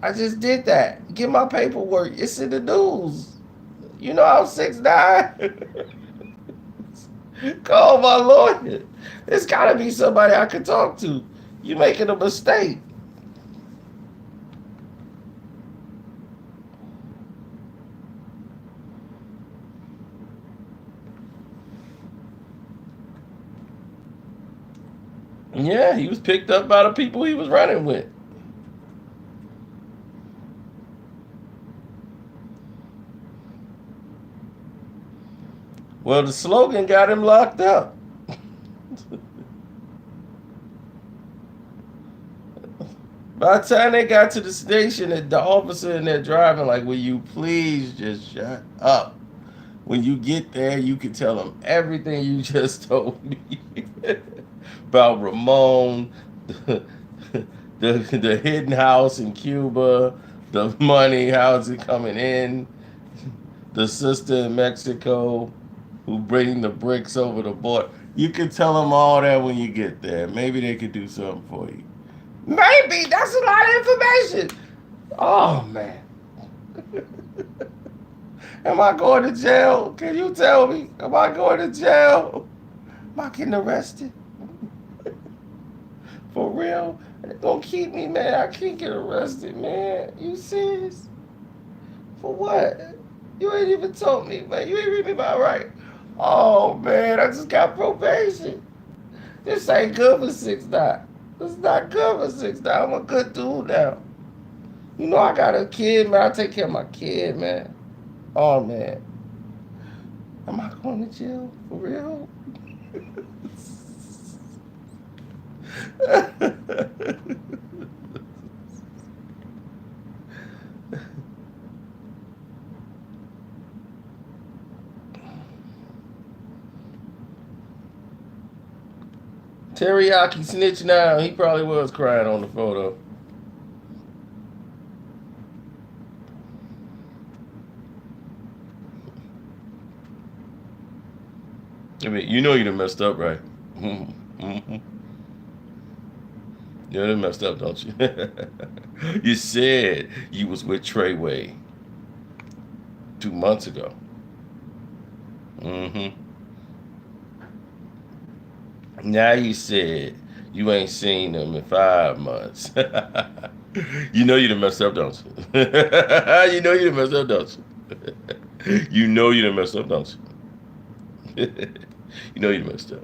I just did that. Get my paperwork. It's in the news. You know I'm 6'9". Call my lawyer. There's gotta be somebody I can talk to. You making a mistake. Yeah, he was picked up by the people he was running with. Well, the slogan got him locked up. By the time they got to the station, the officer in there driving like, will you please just shut up? When you get there, you can tell them everything you just told me about Ramon, the, the hidden house in Cuba, the money, how's it coming in, the sister in Mexico who bring the bricks over the border. You can tell them all that when you get there. Maybe they could do something for you. Maybe that's a lot of information. Oh man. Am I going to jail? Can you tell me? Am I going to jail? Am I getting arrested? For real? They're gonna keep me, man. I can't get arrested, man. You serious? For what? You ain't even told me, man. You ain't read me my right. Oh man, I just got probation. This ain't good for 6'9". This is not good for 6'9". I'm a good dude now. You know I got a kid, man. I take care of my kid, man. Oh man. Am I going to jail? For real? Teriyaki snitch now. He probably was crying on the photo. I mean, you know you done messed up, right? Mm-hmm. You done messed up, don't you? You said you was with TreyWay 2 months ago. Mm-hmm. Now you said you ain't seen them in 5 months. You know you done messed up, don't you? You know you done messed up, don't you? You know you done messed up, don't you? You know you done messed up.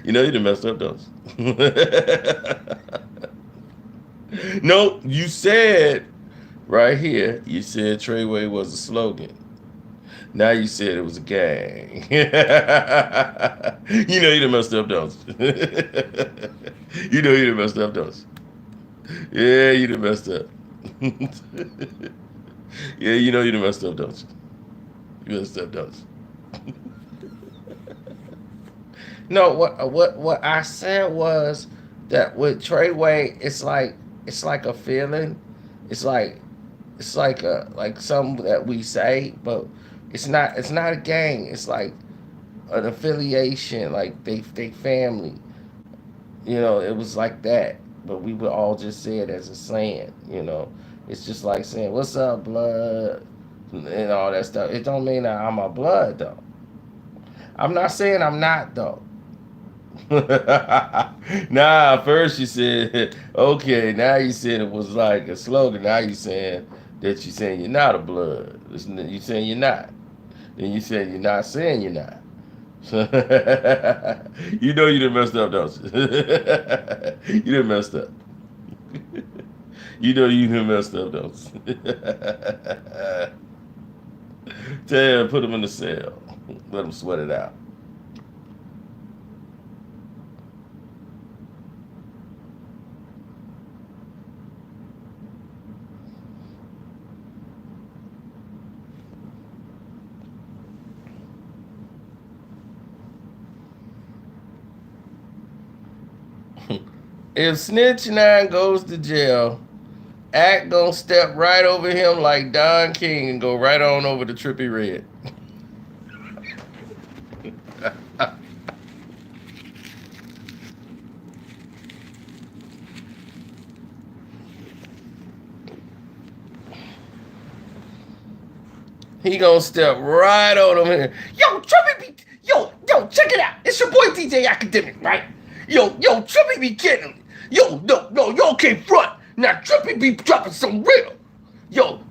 You know you done messed up, don't you? No, you said right here, you said TreyWay was a slogan. Now you said it was a gang. You know you done messed up, don't you? You know you done messed up, don't you? Yeah, you done messed up. Yeah, you know you done messed up, don't you? You messed up, don't you? No, what I said was that with TreyWay, it's like a feeling. It's like like something that we say, but it's not a gang. It's like an affiliation, like they family. You know, it was like that. But we would all just say it as a saying, you know. It's just like saying, what's up, blood? And all that stuff. It don't mean that I'm a blood though. I'm not saying I'm not though. Nah, first you said, okay, now you said it was like a slogan. Now you saying that you saying you're not a blood. You saying you're not. Then you said you're not saying you're not. You know you done messed up, don't you? You done messed up. You know you done messed up, don't you? Tell him, put him in the cell. Let him sweat it out. If Snitch 9 goes to jail, Act gonna step right over him like Don King and go right on over to Trippie Redd. He gonna step right on him. Yo, Trippie, yo, check it out. It's your boy DJ Academic, right? Yo, Trippie be kidding me. Yo, no, y'all can't front. Now Trippie be dropping some real. Yo,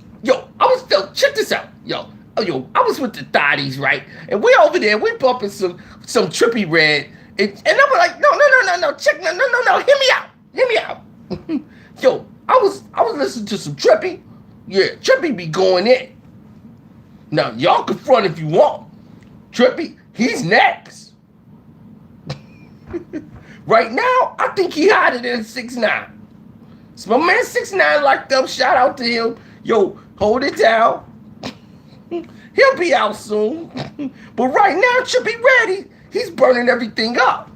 I was still, check this out. Yo, I was with the thotties, right? And we over there, we bumping some Trippie Redd And I'm like, no, check, no, hear me out. Yo, I was listening to some Trippy. Yeah, Trippy be going in. Now y'all can front if you want. Trippy, he's next. Right now, I think he hotter than 6ix9ine. So my man 6ix9ine locked up. Shout out to him. Yo, hold it down. He'll be out soon. But right now, Trippy ready. He's burning everything up.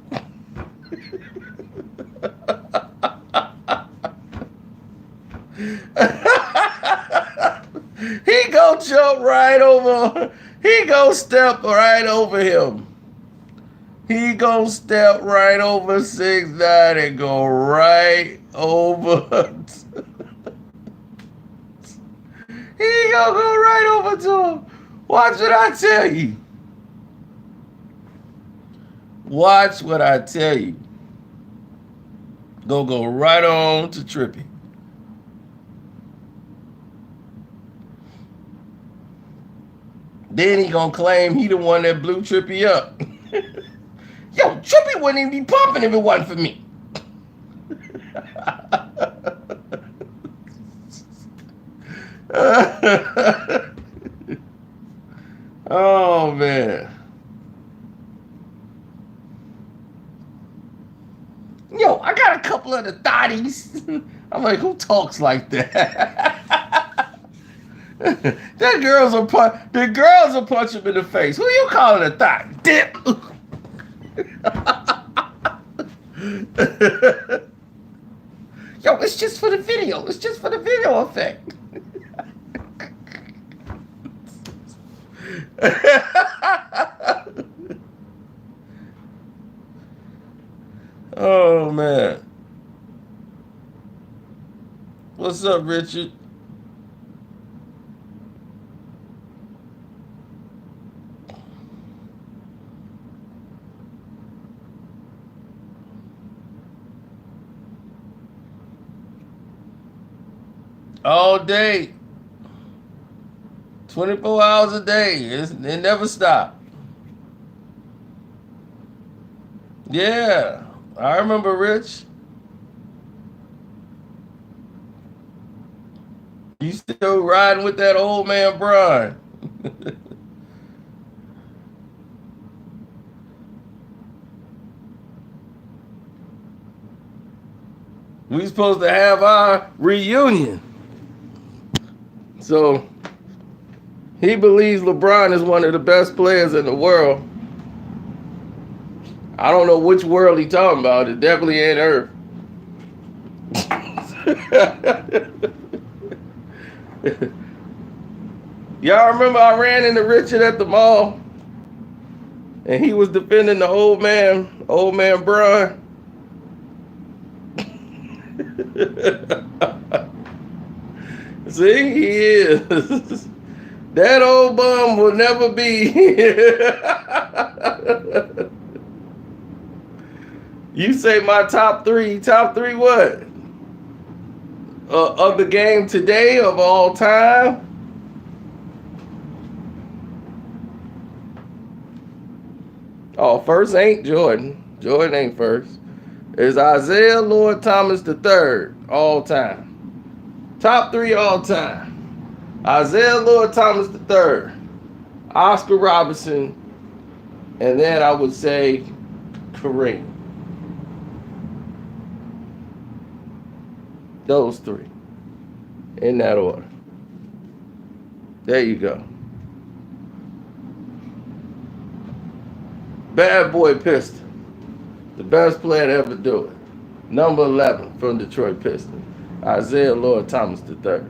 He go jump right over. He go step right over him. He gonna step right over 6ix9ine and go right over. He gonna go right over to him. Watch what I tell you. Watch what I tell you. Gonna go right on to Trippy. Then he gonna claim he the one that blew Trippy up. Yo, Trippy wouldn't even be pumping if it wasn't for me. Oh, man. Yo, I got a couple of the thotties. I'm like, who talks like that? The girls will punch him in the face. Who you calling a thot? Dip. Yo, it's just for the video. It's just for the video effect. Oh, man. What's up, Richard? All day. 24 hours a day. It never stopped. Yeah. I remember Rich. You still riding with that old man Brian. We supposed to have our reunion. So he believes LeBron is one of the best players in the world. I don't know which world he talking about. It definitely ain't Earth. Y'all remember I ran into Richard at the mall and he was defending the old man Brian. See, he is. That old bum will never be. You say my top three what? Of the game today, of all time? Oh, first ain't Jordan. Jordan ain't first. It's Isaiah Lord Thomas III, all time. Top three all time. Isaiah Lord Thomas III, Oscar Robertson, and then I would say Kareem. Those three. In that order. There you go. Bad Boy Pistol. The best player to ever do it. Number 11 from Detroit Pistons. Isaiah Lord Thomas III.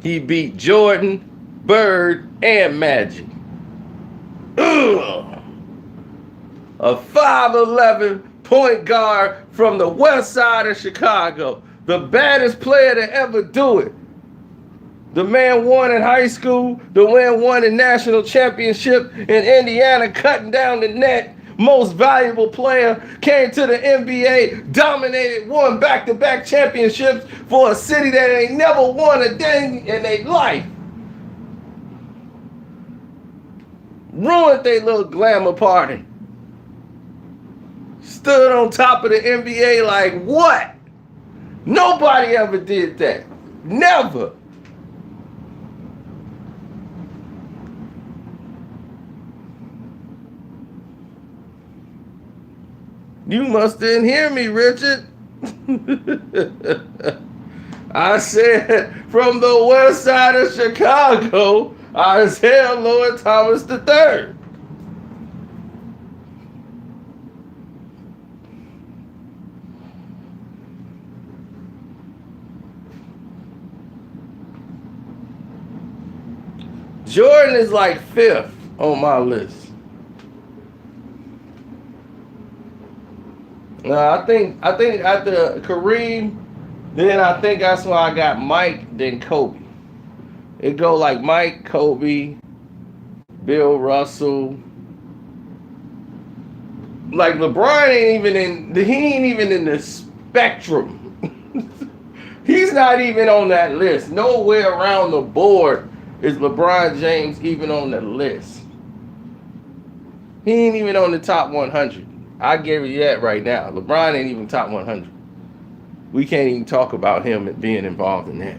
He beat Jordan, Bird, and Magic. Ugh. A 5'11" point guard from the west side of Chicago. The baddest player to ever do it. The man won in high school. The man won a national championship in Indiana, cutting down the net most valuable player, came to the NBA, dominated, won back-to-back championships for a city that ain't never won a thing in their life. Ruined their little glamour party. Stood on top of the NBA like, what? Nobody ever did that. Never. You must didn't hear me, Richard. I said from the west side of Chicago, Isaiah Lloyd Thomas III. Jordan is like 5th on my list. I think after Kareem, then I think that's why I got Mike, then Kobe. It go like Mike, Kobe, Bill Russell. Like LeBron ain't even in the spectrum. He's not even on that list. Nowhere around the board is LeBron James even on the list. He ain't even on the top 100. I give you that right now. LeBron ain't even top 100. We can't even talk about him being involved in that.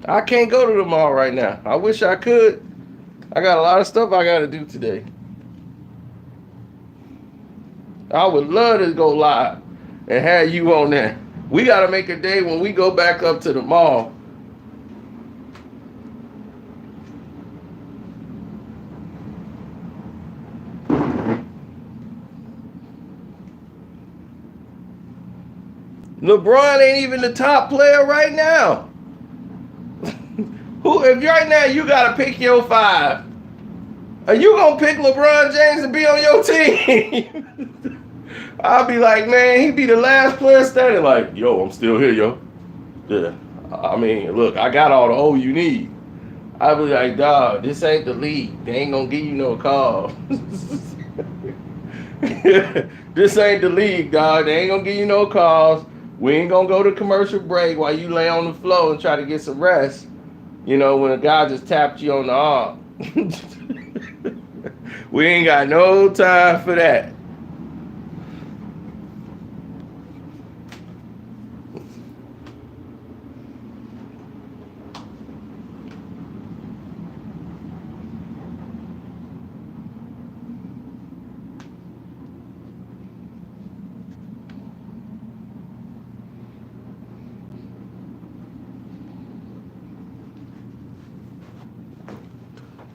I can't go to the mall right now. I wish I could. I got a lot of stuff I got to do today. I would love to go live and have you on there. We got to make a day when we go back up to the mall. LeBron ain't even the top player right now. Who? If right now you got to pick your 5, are you going to pick LeBron James to be on your team? I'll be like, man, he be the last player standing. Like, yo, I'm still here, yo. Yeah. I mean, look, I got all the O you need. I'll be like, dog, this ain't the league. They ain't gonna give you no call. This ain't the league, dog. They ain't gonna give you no calls. We ain't gonna go to commercial break while you lay on the floor and try to get some rest. You know, when a guy just tapped you on the arm. We ain't got no time for that.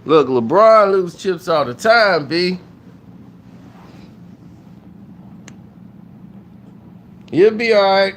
Look, LeBron lose chips all the time, B. You'll be all right.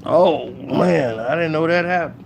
Oh, man, I didn't know that happened.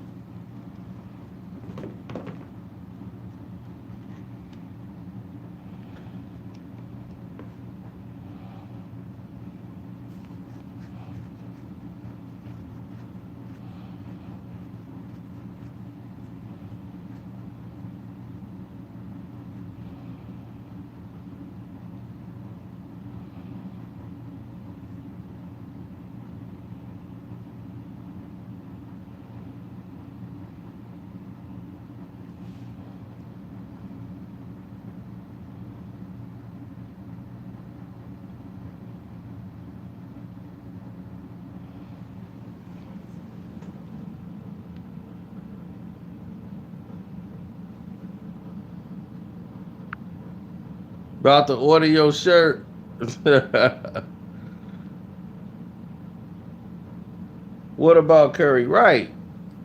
About to order your shirt. What about Curry? Right.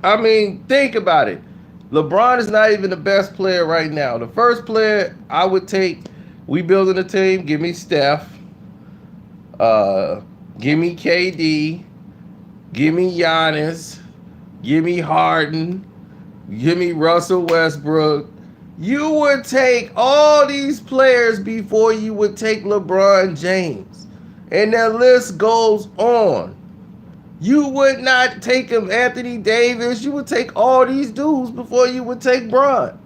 I mean, think about it. LeBron is not even the best player right now. The first player I would take, we building a team, give me Steph. Give me KD. Give me Giannis. Give me Harden. Give me Russell Westbrook. You would take all these players before you would take LeBron James. And that list goes on. You would not take him, Anthony Davis. You would take all these dudes before you would take Bron.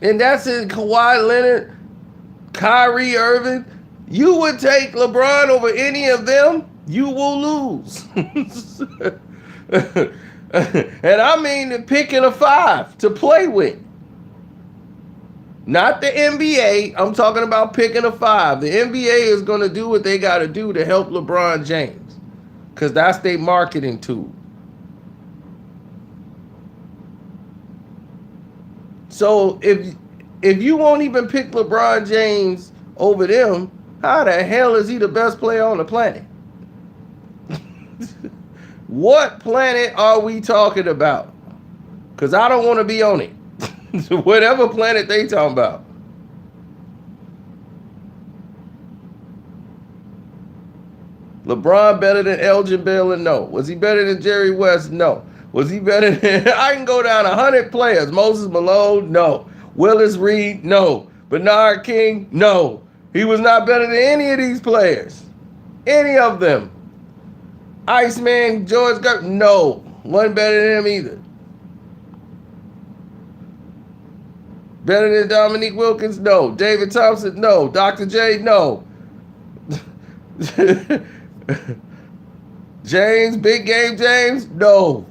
And that's in Kawhi Leonard, Kyrie Irving. You would take LeBron over any of them, you will lose. And I mean the picking a 5 to play with. Not the NBA. I'm talking about picking a 5. The NBA is going to do what they got to do to help LeBron James. Because that's their marketing tool. So if you won't even pick LeBron James over them, how the hell is he the best player on the planet? What planet are we talking about? Because I don't want to be on it. Whatever planet they talking about. LeBron better than Elgin Baylor? No. Was he better than Jerry West? No. Was he better than... I can go down 100 players. Moses Malone? No. Willis Reed? No. Bernard King? No. He was not better than any of these players. Any of them. Iceman, George Gervin? No. Wasn't better than him either. Better than Dominique Wilkins? No. David Thompson? No. Dr. J? No. James, Big Game James? No.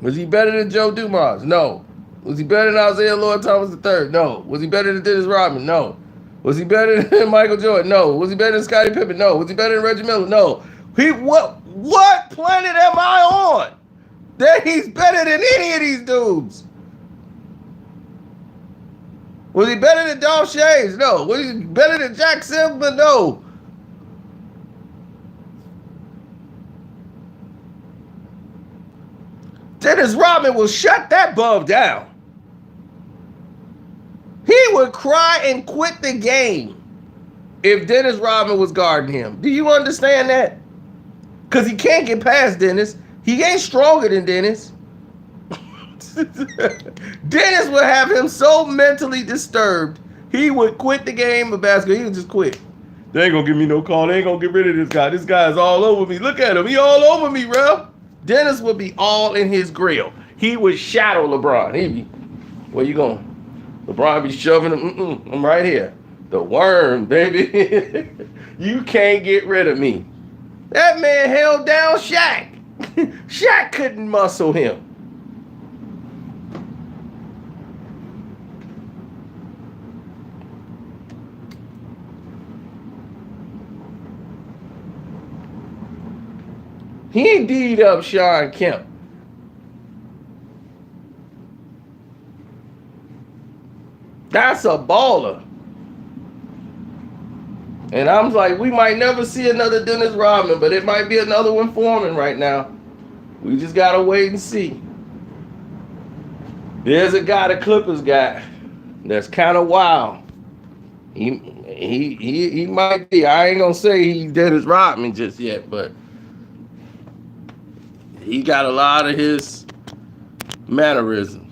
Was he better than Joe Dumars? No. Was he better than Isaiah Lloyd Thomas III? No. Was he better than Dennis Rodman? No. Was he better than Michael Jordan? No. Was he better than Scottie Pippen? No. Was he better than Reggie Miller? No. What planet am I on that he's better than any of these dudes? Was he better than Dolph Shays? No. Was he better than Jack Silver? No. Dennis Rodman will shut that bum down. He would cry and quit the game if Dennis Rodman was guarding him. Do you understand that? Because he can't get past Dennis. He ain't stronger than Dennis. Dennis would have him so mentally disturbed, he would quit the game of basketball. He would just quit. They ain't going to give me no call. They ain't going to get rid of this guy. This guy's all over me. Look at him. He all over me, bro. Dennis would be all in his grill. He would shadow LeBron. He'd be, where you going? LeBron be shoving him. I'm right here. The worm, baby. You can't get rid of me. That man held down Shaq. Shaq couldn't muscle him. He D'd up Sean Kemp. That's a baller. And I'm like, we might never see another Dennis Rodman, but it might be another one forming right now. We just gotta wait and see. There's a guy the Clippers got that's kind of wild. He might be. I ain't gonna say he Dennis Rodman just yet, but he got a lot of his mannerisms.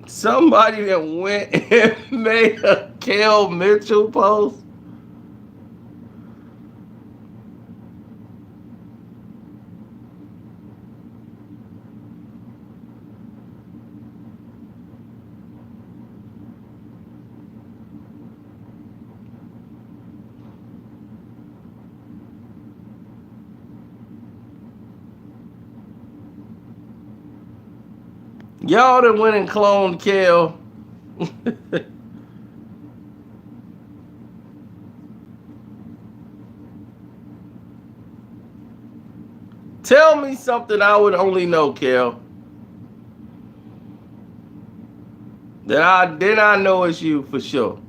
Somebody that went and made a Kel Mitchell post. Y'all done went and cloned Kel. Tell me something I would only know, Kel. Then I know it's you for sure.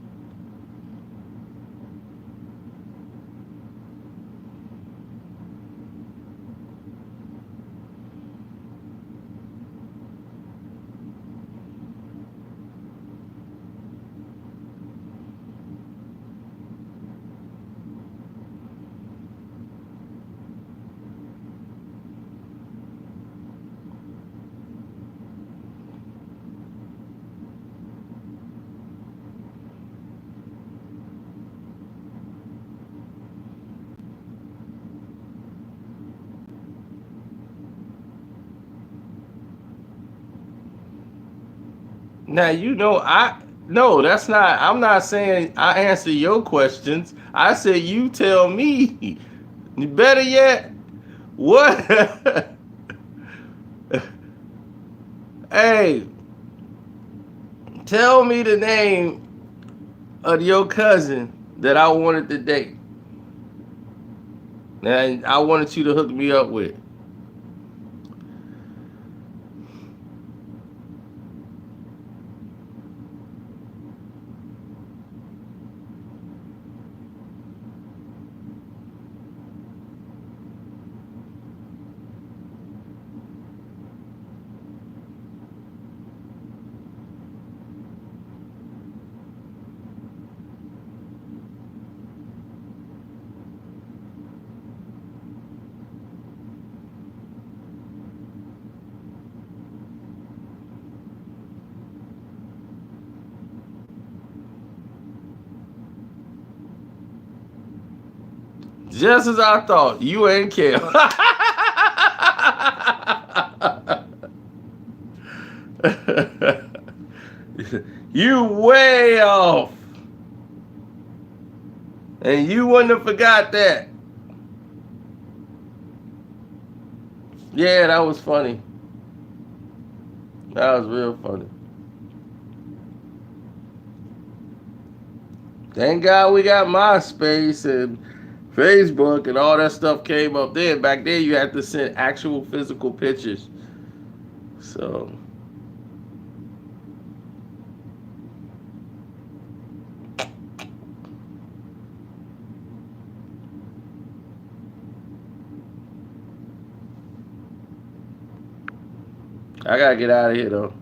Now you know I no, that's not. I'm not saying I answer your questions. I said you tell me. Better yet, what? Hey, tell me the name of your cousin that I wanted to date. And I wanted you to hook me up with. Just as I thought, you ain't care. You way off. And you wouldn't have forgot that. Yeah, that was funny. That was real funny. Thank God we got MySpace and Facebook and all that stuff came up then. Back then you had to send actual physical pictures. So I gotta get out of here though.